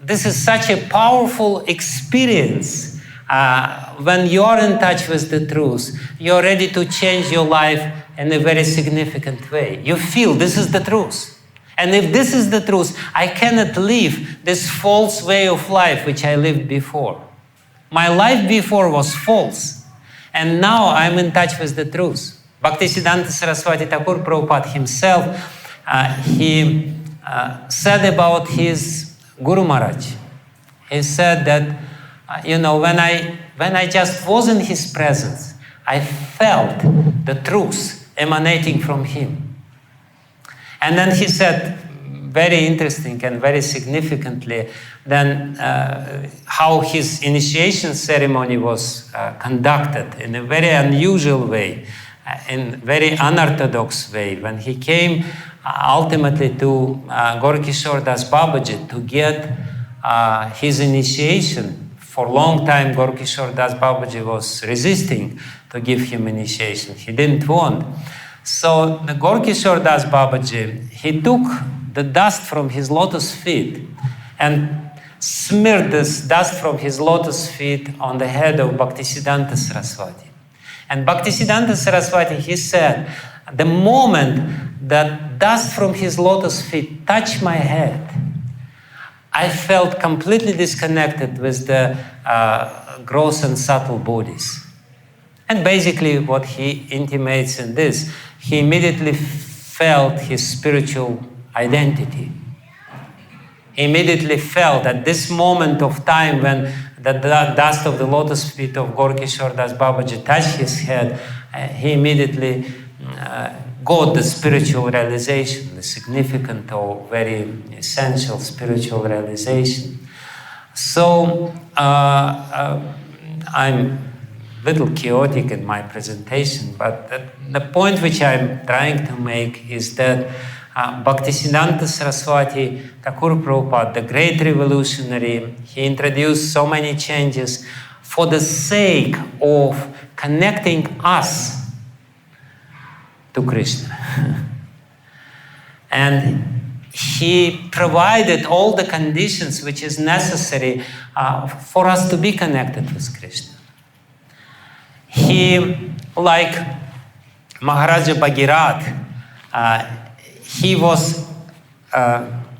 Speaker 1: this is such a powerful experience, when you are in touch with the truth, you're ready to change your life in a very significant way. You feel this is the truth. And if this is the truth, I cannot live this false way of life which I lived before. My life before was false. And now I'm in touch with the truth. Bhaktisiddhanta Sarasvati Thakur Prabhupada himself, he said about his Guru Maharaj. He said that, when I just was in his presence, I felt the truth emanating from him. And then he said, very interesting and very significantly, then how his initiation ceremony was conducted in a very unusual way, in a very unorthodox way. When he came ultimately to Gorkishore Das Babaji to get his initiation, for a long time Gorkishore Das Babaji was resisting to give him initiation. He didn't want. So the Gorkishore Das Babaji, he took the dust from his lotus feet and smeared this dust from his lotus feet on the head of Bhaktisiddhanta Sarasvati. And Bhaktisiddhanta Sarasvati, he said, the moment that dust from his lotus feet touched my head, I felt completely disconnected with the gross and subtle bodies. And basically what he intimates in this, he immediately felt his spiritual identity. He immediately felt at this moment of time when the dust of the lotus feet of Gorkishore Das Babaji touched his head, he immediately got the spiritual realization, the significant or very essential spiritual realization. So I'm a little chaotic in my presentation, but the point which I'm trying to make is that Bhaktisiddhanta Sarasvati Thakur Prabhupada, the great revolutionary, he introduced so many changes for the sake of connecting us to Krishna. And he provided all the conditions which is necessary for us to be connected with Krishna. He, like Maharaja Bhagirath, he was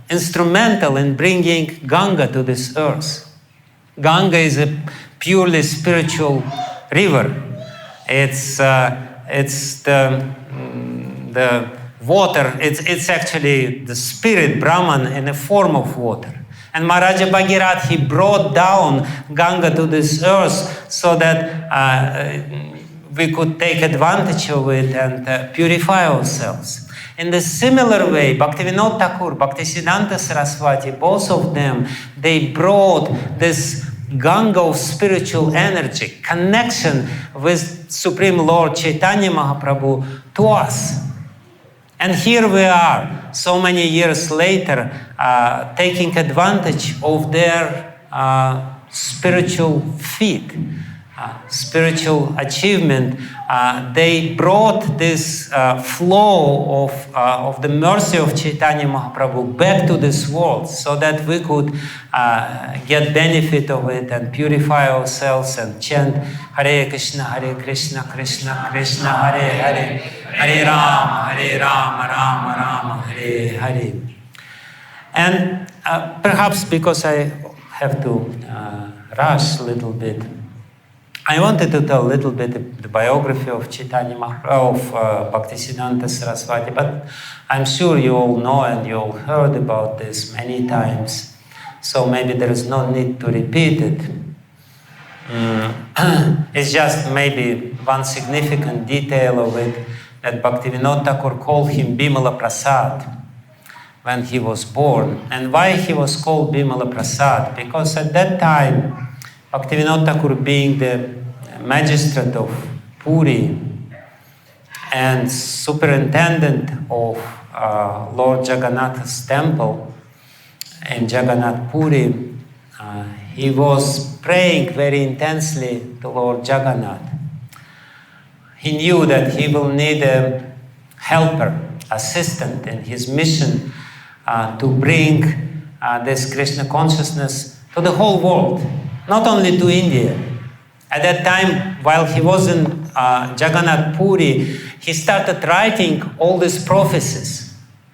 Speaker 1: instrumental in bringing Ganga to this earth. Ganga is a purely spiritual river. It's the water. It's actually the spirit Brahman in a form of water. And Maharaja Bhagirath, he brought down Ganga to this earth so that we could take advantage of it and purify ourselves. In the similar way, Bhaktivinoda Thakur, Bhaktisiddhanta Sarasvati, both of them, they brought this Ganga of spiritual energy, connection with Supreme Lord Chaitanya Mahaprabhu to us. And here we are, so many years later, taking advantage of their spiritual feat, spiritual achievement. They brought this flow of the mercy of Chaitanya Mahaprabhu back to this world so that we could get benefit of it and purify ourselves and chant Hare Krishna, Krishna Krishna, Hare Hare, Hare Rama, Rama Rama, Hare Hare. And perhaps because I have to rush a little bit, I wanted to tell a little bit the biography of Chaitanya Mahaprabhu, of Bhaktisiddhanta Saraswati, but I'm sure you all know and you all heard about this many times, so maybe there is no need to repeat it. It's just maybe one significant detail of it, that Bhaktivinoda Thakur called him Bimala Prasad when he was born. And why he was called Bimala Prasad? Because at that time, Bhaktivinoda Thakur, being the magistrate of Puri and superintendent of Lord Jagannath's temple in Jagannath Puri, he was praying very intensely to Lord Jagannath. He knew that he will need a helper, assistant in his mission to bring this Krishna consciousness to the whole world, not only to India. At that time, while he was in Jagannath Puri, he started writing all these prophecies.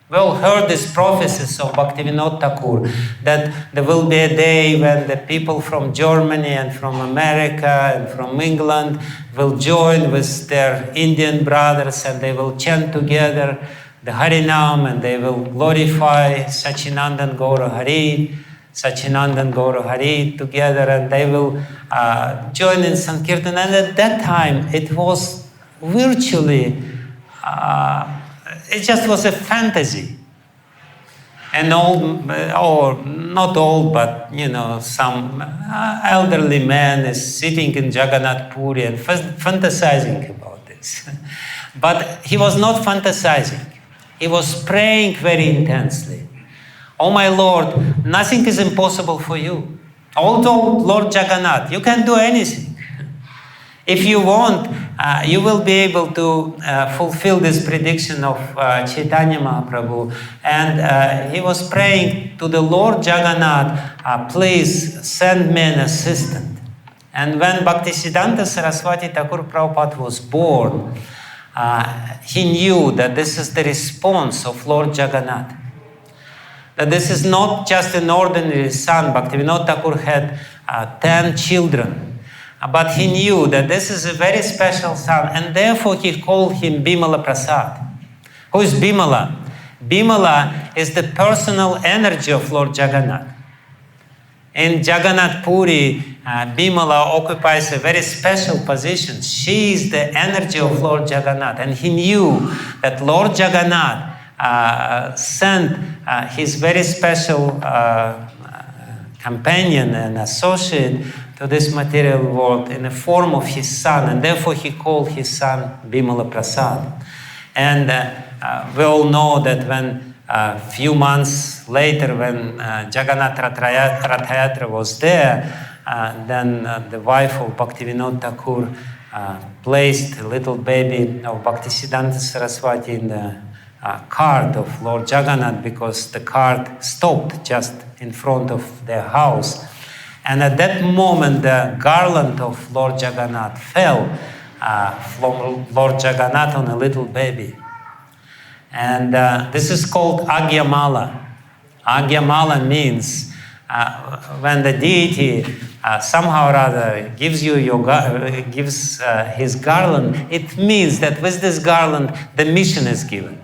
Speaker 1: We all heard these prophecies of Bhaktivinoda Thakur, that there will be a day when the people from Germany and from America and from England will join with their Indian brothers and they will chant together the Harinam and they will glorify Sachinandan Gaura Hari, Sachinandan Gaura Hari together, and they will join in Sankirtan. And at that time, it was virtually, it just was a fantasy. An old, or not old, but some elderly man is sitting in Jagannath Puri and fantasizing about this. But he was not fantasizing. He was praying very intensely. Oh my Lord, nothing is impossible for you. Although Lord Jagannath, you can do anything. If you want, you will be able to fulfill this prediction of Chaitanya Mahaprabhu. And he was praying to the Lord Jagannath, please send me an assistant. And when Bhaktisiddhanta Sarasvati Thakur Prabhupada was born, he knew that this is the response of Lord Jagannath. That this is not just an ordinary son. Bhaktivinoda Thakur had 10 children. But he knew that this is a very special son, and therefore he called him Bimala Prasad. Who is Bimala? Bimala is the personal energy of Lord Jagannath. In Jagannath Puri, Bimala occupies a very special position. She is the energy of Lord Jagannath, and he knew that Lord Jagannath sent his very special companion and associate to this material world in the form of his son, and therefore he called his son Bimala Prasad. And we all know that when a few months later, when Jagannath Rathayatra was there, then the wife of Bhaktivinoda Thakur placed a little baby of Bhaktisiddhanta Saraswati in the cart of Lord Jagannath, because the cart stopped just in front of their house. And at that moment, the garland of Lord Jagannath fell from Lord Jagannath on a little baby. And this is called Agyamala. Agyamala means when the deity somehow or other gives his garland, it means that with this garland, the mission is given.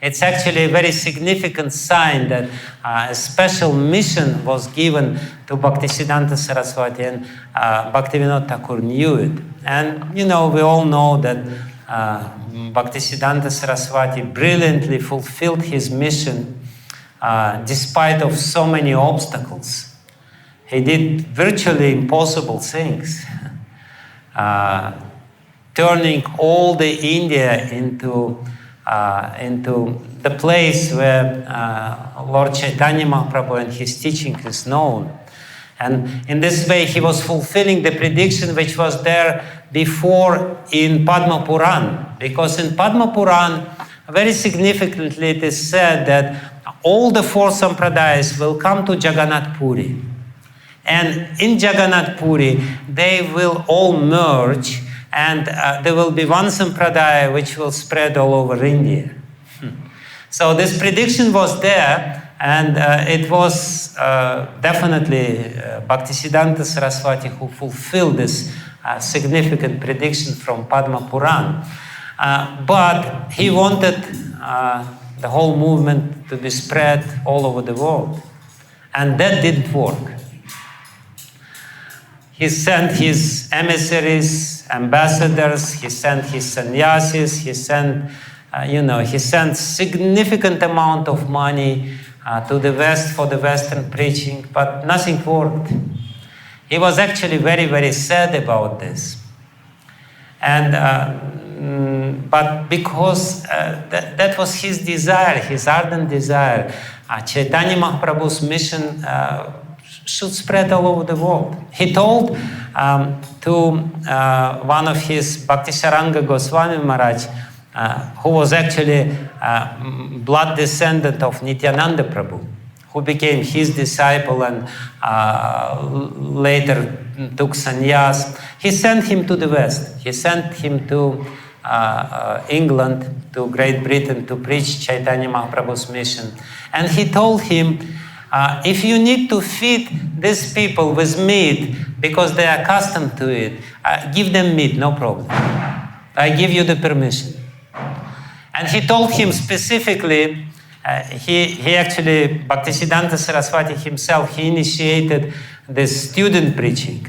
Speaker 1: It's actually a very significant sign that a special mission was given to Bhaktisiddhanta Saraswati, and Bhaktivinoda Thakur knew it. And we all know that Bhaktisiddhanta Saraswati brilliantly fulfilled his mission despite of so many obstacles. He did virtually impossible things, turning all the India into into the place where Lord Chaitanya Mahaprabhu and his teaching is known. And in this way, he was fulfilling the prediction which was there before in Padma Puran. Because in Padma Puran, very significantly, it is said that all the four sampradayas will come to Jagannath Puri. And in Jagannath Puri, they will all merge, and there will be one sampradaya which will spread all over India. So this prediction was there, and it was definitely Bhaktisiddhanta Saraswati who fulfilled this significant prediction from Padma Puran. But he wanted the whole movement to be spread all over the world. And that didn't work. He sent his emissaries, ambassadors, he sent his sannyasis, he sent significant amount of money to the West for the Western preaching, but nothing worked. He was actually very, very sad about this. And but because that was his desire, his ardent desire, Chaitanya Mahaprabhu's mission should spread all over the world. He told to one of his Bhaktisaranga Goswami Maharaj, who was actually blood descendant of Nityananda Prabhu, who became his disciple and later took sannyas. He sent him to the West. He sent him to England, to Great Britain, to preach Chaitanya Mahaprabhu's mission. And he told him, if you need to feed these people with meat because they are accustomed to it, give them meat, no problem. I give you the permission. And he told him specifically, he actually, Bhaktisiddhanta Saraswati himself, he initiated this student preaching.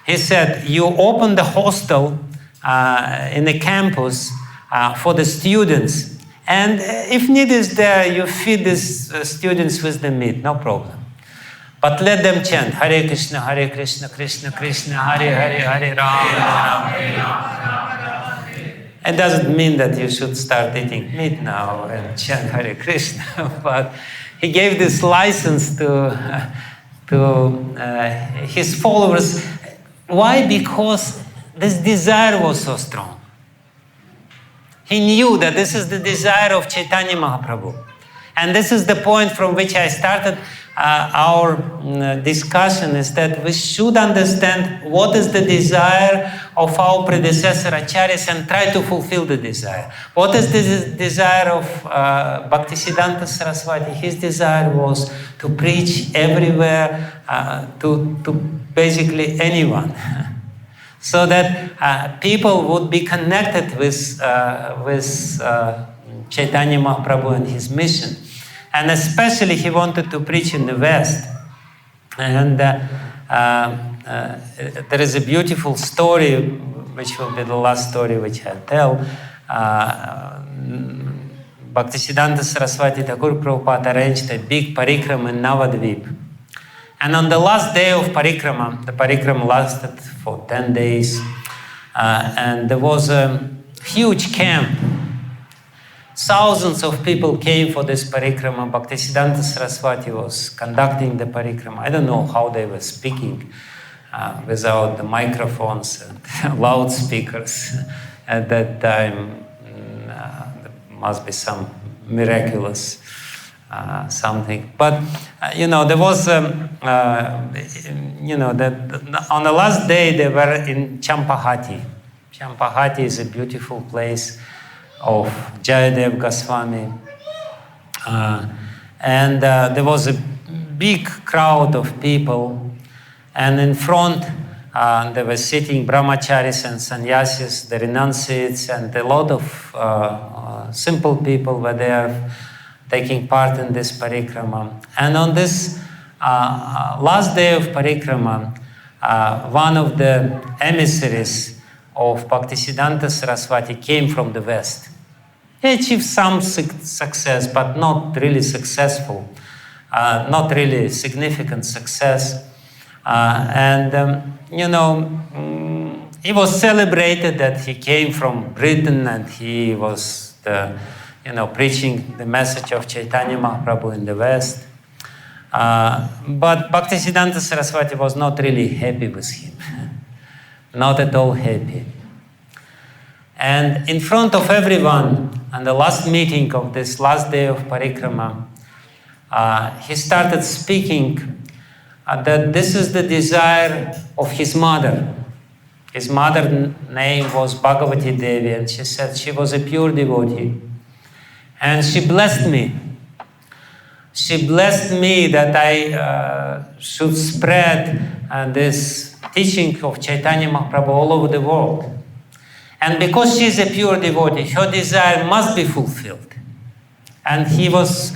Speaker 1: He said, you open the hostel in the campus for the students, and if need is there, you feed these students with the meat, no problem. But let them chant, Hare Krishna, Krishna Krishna, Hare Hare, Hare Rama, Hare Rama. It doesn't mean that you should start eating meat now and chant Hare Krishna, but he gave this license to his followers. Why? Because this desire was so strong. He knew that this is the desire of Chaitanya Mahaprabhu. And this is the point from which I started our discussion, is that we should understand what is the desire of our predecessor acaryas and try to fulfill the desire. What is the desire of Bhaktisiddhanta Saraswati? His desire was to preach everywhere, to basically anyone. So that people would be connected with Chaitanya Mahaprabhu and his mission. And especially he wanted to preach in the West. And there is a beautiful story, which will be the last story which I tell. Bhaktisiddhanta Sarasvati Thakur Prabhupada arranged a big parikrama in Navadvip. And on the last day of parikrama, the parikrama lasted for 10 days, and there was a huge camp. Thousands of people came for this parikrama. Bhaktisiddhanta Saraswati was conducting the parikrama. I don't know how they were speaking without the microphones and loudspeakers. At that time, there must be some miraculous something. But, there was, on the last day they were in Champahati. Champahati is a beautiful place of Jayadev Goswami. And there was a big crowd of people. And in front, they were sitting brahmacharis and sannyasis, the renunciates, and a lot of simple people were there taking part in this parikrama. And on this last day of parikrama, one of the emissaries of Bhaktisiddhanta Saraswati came from the West. He achieved some success, but not really successful, not really significant success. He was celebrated that he came from Britain and he was the preaching the message of Chaitanya Mahaprabhu in the West. But Bhaktisiddhanta Saraswati was not really happy with him. Not at all happy. And in front of everyone, on the last meeting of this last day of Parikrama, he started speaking that this is the desire of his mother. His mother's name was Bhagavati Devi, and she said she was a pure devotee. And she blessed me. She blessed me that I should spread this teaching of Chaitanya Mahaprabhu all over the world. And because she is a pure devotee, her desire must be fulfilled. And he was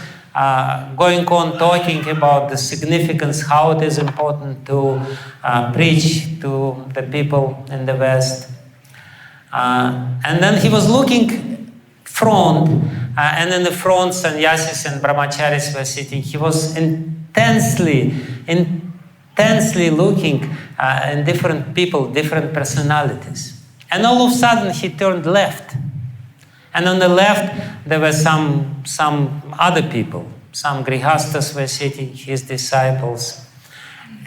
Speaker 1: going on talking about the significance, how it is important to preach to the people in the West. And then he was looking front, and in the front sannyasis and brahmacharis were sitting. He was intensely looking in different people, different personalities. And all of a sudden he turned left. And on the left there were some other people. Some grihastas were sitting, his disciples.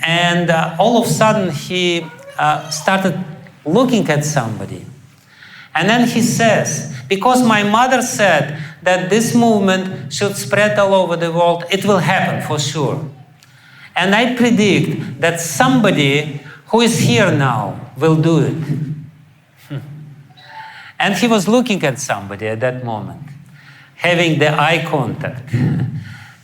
Speaker 1: And all of a sudden he started looking at somebody. And then he says, because my mother said that this movement should spread all over the world, it will happen for sure. And I predict that somebody who is here now will do it. And he was looking at somebody at that moment, having the eye contact.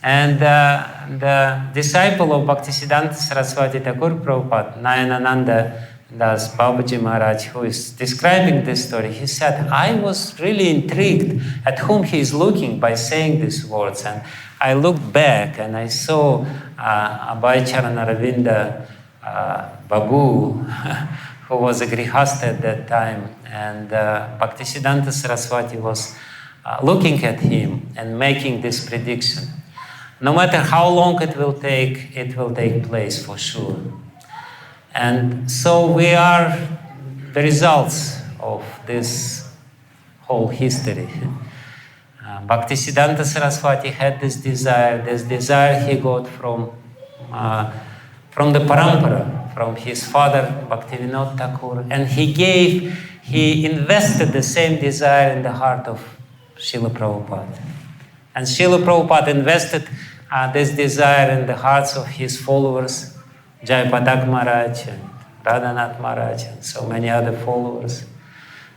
Speaker 1: And the disciple of Bhaktisiddhanta Sarasvati Thakur Prabhupada, Nayanananda Das Babaji Maharaj, who is describing this story, he said, I was really intrigued at whom he is looking by saying these words. And I looked back and I saw Abhay Charanaravinda Babu, who was a grihasta at that time. And Bhaktisiddhanta Saraswati was looking at him and making this prediction. No matter how long it will take place for sure. And so we are the results of this whole history. Bhaktisiddhanta Saraswati had this desire he got from the parampara, from his father Bhaktivinoda Thakur, and he invested the same desire in the heart of Srila Prabhupada. And Srila Prabhupada invested this desire in the hearts of his followers, Jayapatak Maharaj and Radhanath Maharaj and so many other followers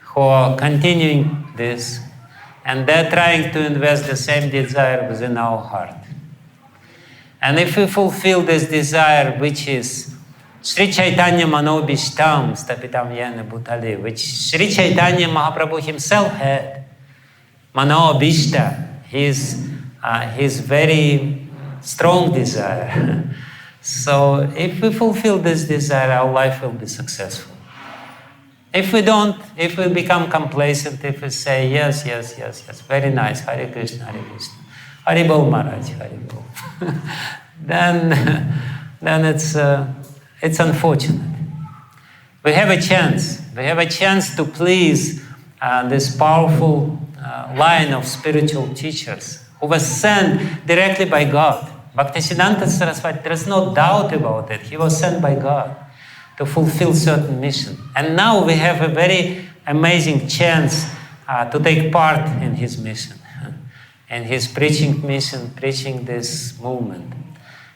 Speaker 1: who are continuing this, and they're trying to invest the same desire within our heart. And if we fulfill this desire, which is Sri Chaitanya Manobishtam Stapitam Yena Bhutale, which Sri Chaitanya Mahaprabhu himself had, Manobishta, his very strong desire. So if we fulfill this desire, our life will be successful. If we don't, if we become complacent, if we say, yes, very nice, Hare Krishna, Hare Bol Maharaj, Hare Bol, then it's unfortunate. We have a chance to please this powerful line of spiritual teachers who was sent directly by God. Bhaktisiddhanta Saraswati, there is no doubt about it. He was sent by God to fulfill certain mission. And now we have a very amazing chance to take part in his mission, in his preaching mission, preaching this movement.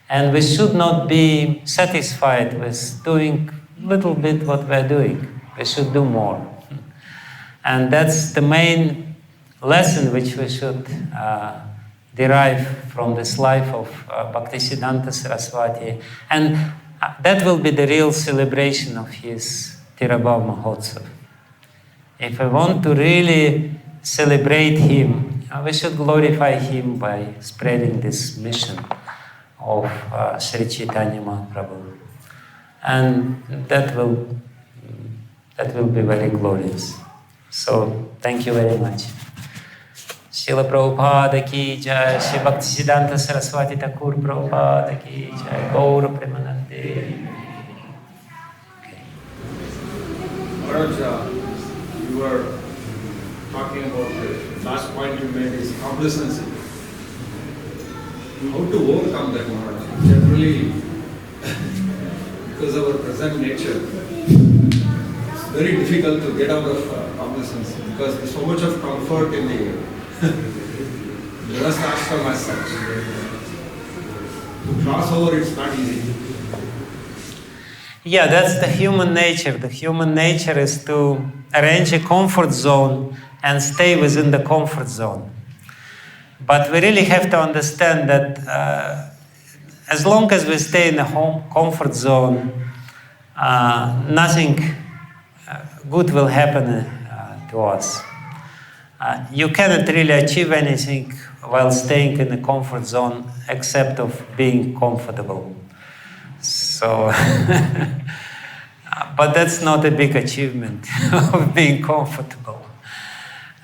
Speaker 1: And we should not be satisfied with doing a little bit what we're doing. We should do more. And that's the main lesson which we should derive from this life of Bhaktisiddhanta Saraswati. And that will be the real celebration of his Tirabhav Mahotsav. If we want to really celebrate him, we should glorify him by spreading this mission of Sri Chaitanya Mahaprabhu. And that will be very glorious. So, thank you very much. Srila Prabhupada ki jai, Sri Bhaktisiddhanta Sarasvati Thakur Prabhupada ki jai, Gaura Premanande.
Speaker 2: Maharaj, you were talking about the last point you made is complacency. How to overcome that one? Generally, because of our present nature, it's very difficult to get out of complacency because there's so much of comfort in the ashram as such. To cross over, it's not easy.
Speaker 1: Yeah, that's the human nature. The human nature is to arrange a comfort zone and stay within the comfort zone. But we really have to understand that as long as we stay in the comfort zone, nothing good will happen to us. You cannot really achieve anything while staying in the comfort zone except of being comfortable. So, but that's not a big achievement of being comfortable.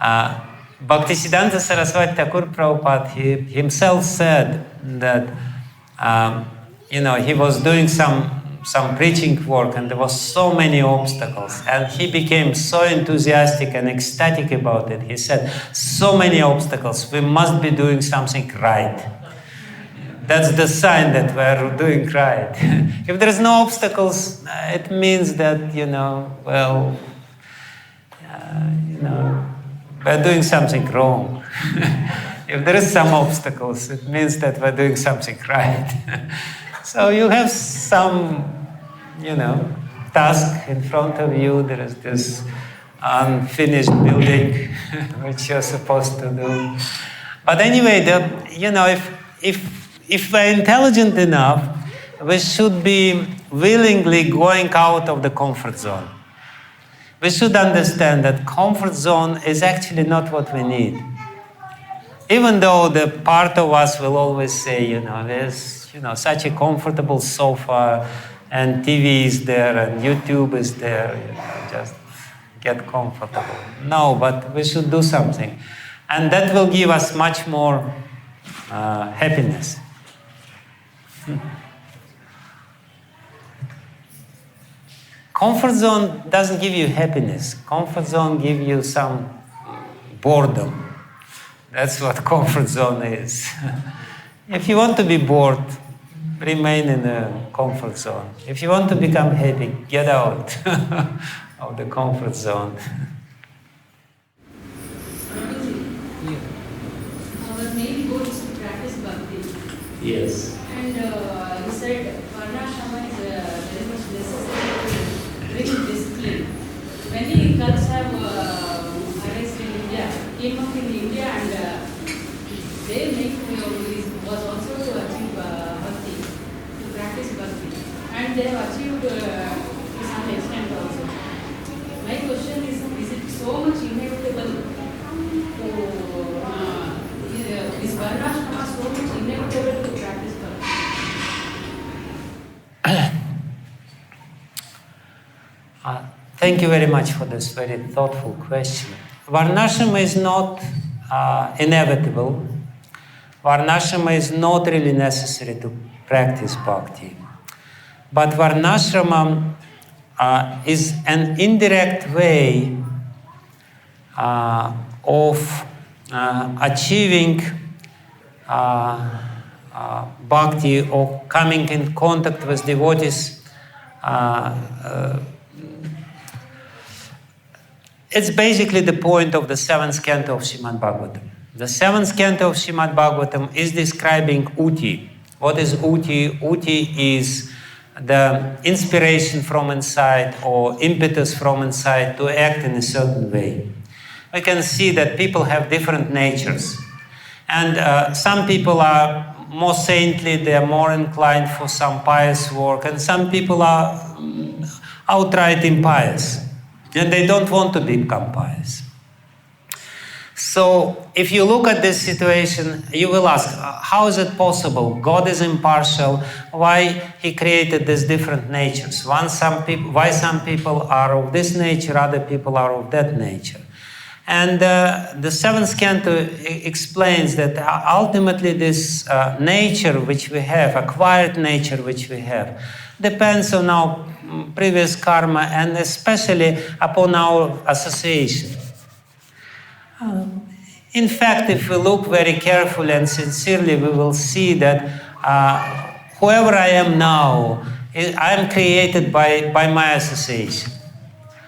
Speaker 1: Bhaktisiddhanta Sarasvati Thakur Prabhupada, he himself said that, he was doing some preaching work and there was so many obstacles and he became so enthusiastic and ecstatic about it. He said, so many obstacles, we must be doing something right. That's the sign that we're doing right. If there is no obstacles, it means that, we're doing something wrong. If there is some obstacles, it means that we're doing something right. So you have some, task in front of you. There is this unfinished building which you're supposed to do. But anyway, if we're intelligent enough, we should be willingly going out of the comfort zone. We should understand that comfort zone is actually not what we need. Even though the part of us will always say, there's, such a comfortable sofa and TV is there and YouTube is there, just get comfortable. No, but we should do something. And that will give us much more happiness. Comfort zone doesn't give you happiness. Comfort zone gives you some boredom. That's what comfort zone is. If you want to be bored, remain in the comfort zone. If you want to become happy, get out of the comfort zone.
Speaker 3: Our main goal is to practice bhakti.
Speaker 1: Yes.
Speaker 3: And you said varnasrama is very much necessary to bring discipline. Many cults have arisen in India, came up in India, and their main was also to achieve bhakti, to practice bhakti. And they have achieved to some extent also. My question is it so much inevitable is varnasrama so much inevitable to practice bhakti?
Speaker 1: Thank you very much for this very thoughtful question. Varnasrama is not inevitable. Varnasrama is not really necessary to practice bhakti. But varnasrama is an indirect way of achieving bhakti or coming in contact with devotees. It's basically the point of the 7th canto of Srimad Bhagavatam. The 7th canto of Srimad Bhagavatam is describing uti. What is uti? Uti is the inspiration from inside or impetus from inside to act in a certain way. We can see that people have different natures. And some people are more saintly, they are more inclined for some pious work, and some people are outright impious. And they don't want to become pious. So, if you look at this situation, you will ask, how is it possible? God is impartial. Why He created these different natures? Why some people are of this nature, other people are of that nature? And the 7th canto explains that ultimately this nature which we have, acquired nature which we have, depends on our previous karma and especially upon our association. In fact, if we look very carefully and sincerely, we will see that whoever I am now, I am created by my association,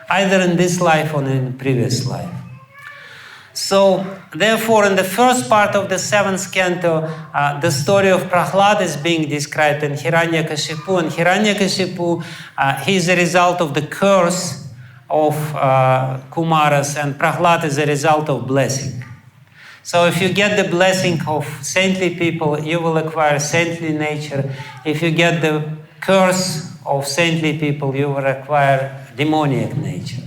Speaker 1: either in this life or in the previous life. So, therefore, in the first part of the 7th canto, the story of Prahlad is being described in Hiranyakashipu. And Hiranyakashipu, he is a result of the curse of Kumaras, and Prahlad is a result of blessing. So if you get the blessing of saintly people, you will acquire saintly nature. If you get the curse of saintly people, you will acquire demoniac nature.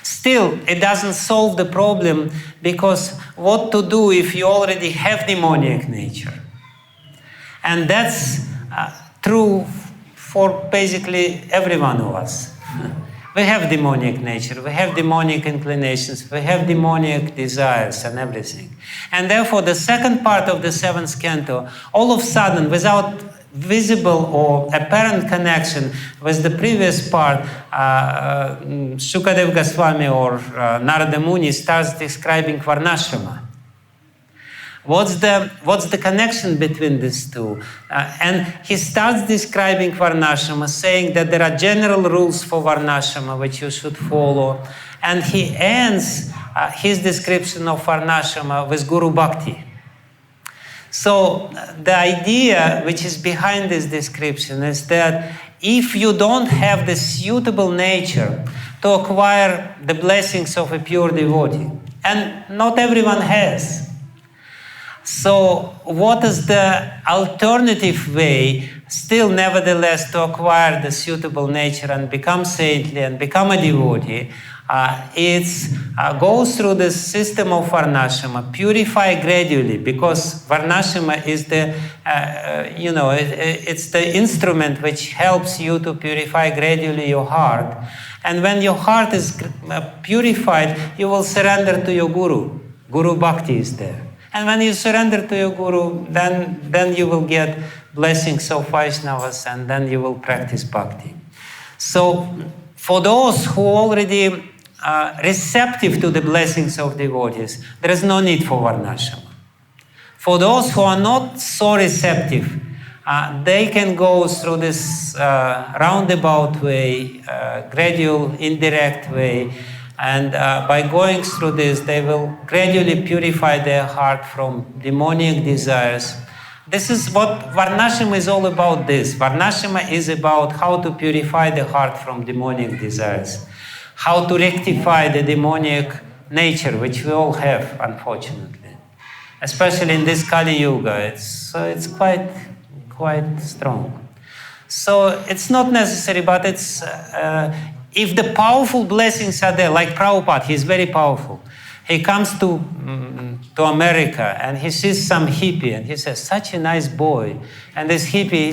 Speaker 1: Still, it doesn't solve the problem, because what to do if you already have demoniac nature? And that's true for basically every one of us. We have demoniac nature, we have demonic inclinations, we have demoniac desires and everything. And therefore, the second part of the 7th canto, all of a sudden, without visible or apparent connection with the previous part, Shukadev Goswami or Narada Muni starts describing varnasrama. What's the connection between these two? And he starts describing varnasrama, saying that there are general rules for varnasrama which you should follow. And he ends his description of varnasrama with Guru Bhakti. So the idea which is behind this description is that if you don't have the suitable nature to acquire the blessings of a pure devotee, and not everyone has, so what is the alternative way still nevertheless to acquire the suitable nature and become saintly and become a devotee? It goes through the system of varnasrama, purify gradually, because varnasrama is the, it's the instrument which helps you to purify gradually your heart. And when your heart is purified, you will surrender to your guru. Guru Bhakti is there. And when you surrender to your guru, then you will get blessings of Vaishnavas, and then you will practice bhakti. So, for those who already receptive to the blessings of devotees, there is no need for varnasrama. For those who are not so receptive, they can go through this roundabout way, gradual, indirect way, and by going through this, they will gradually purify their heart from demoniac desires. This is what varnasrama is all about. This varnasrama is about how to purify the heart from demoniac desires, how to rectify the demoniac nature, which we all have, unfortunately. Especially in this Kali Yuga, it's quite strong. So it's not necessary, but it's if the powerful blessings are there, like Prabhupada, he's very powerful. He comes to America and he sees some hippie and he says, "Such a nice boy." And this hippie,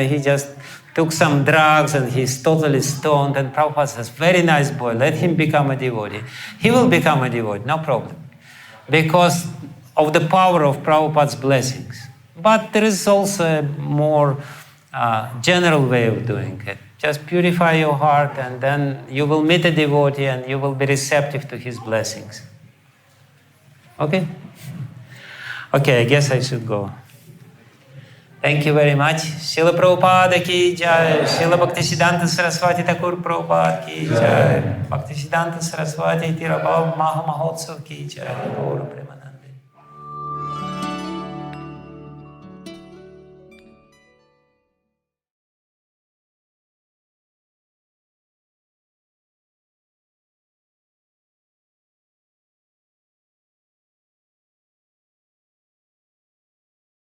Speaker 1: he just took some drugs and he's totally stoned. And Prabhupada says, "Very nice boy, let him become a devotee." He will become a devotee, no problem, because of the power of Prabhupada's blessings. But there is also a more general way of doing it. Just purify your heart, and then you will meet a devotee and you will be receptive to his blessings. Okay? Okay, I guess I should go. Thank you very much. Srila Prabhupada ki jai. Srila Bhaktisiddhanta Sarasvati Thakur Prabhupada ki jai. Bhaktisiddhanta Sarasvati Tirabhav Maha Mahotsav ki jai. Gaura Premanand.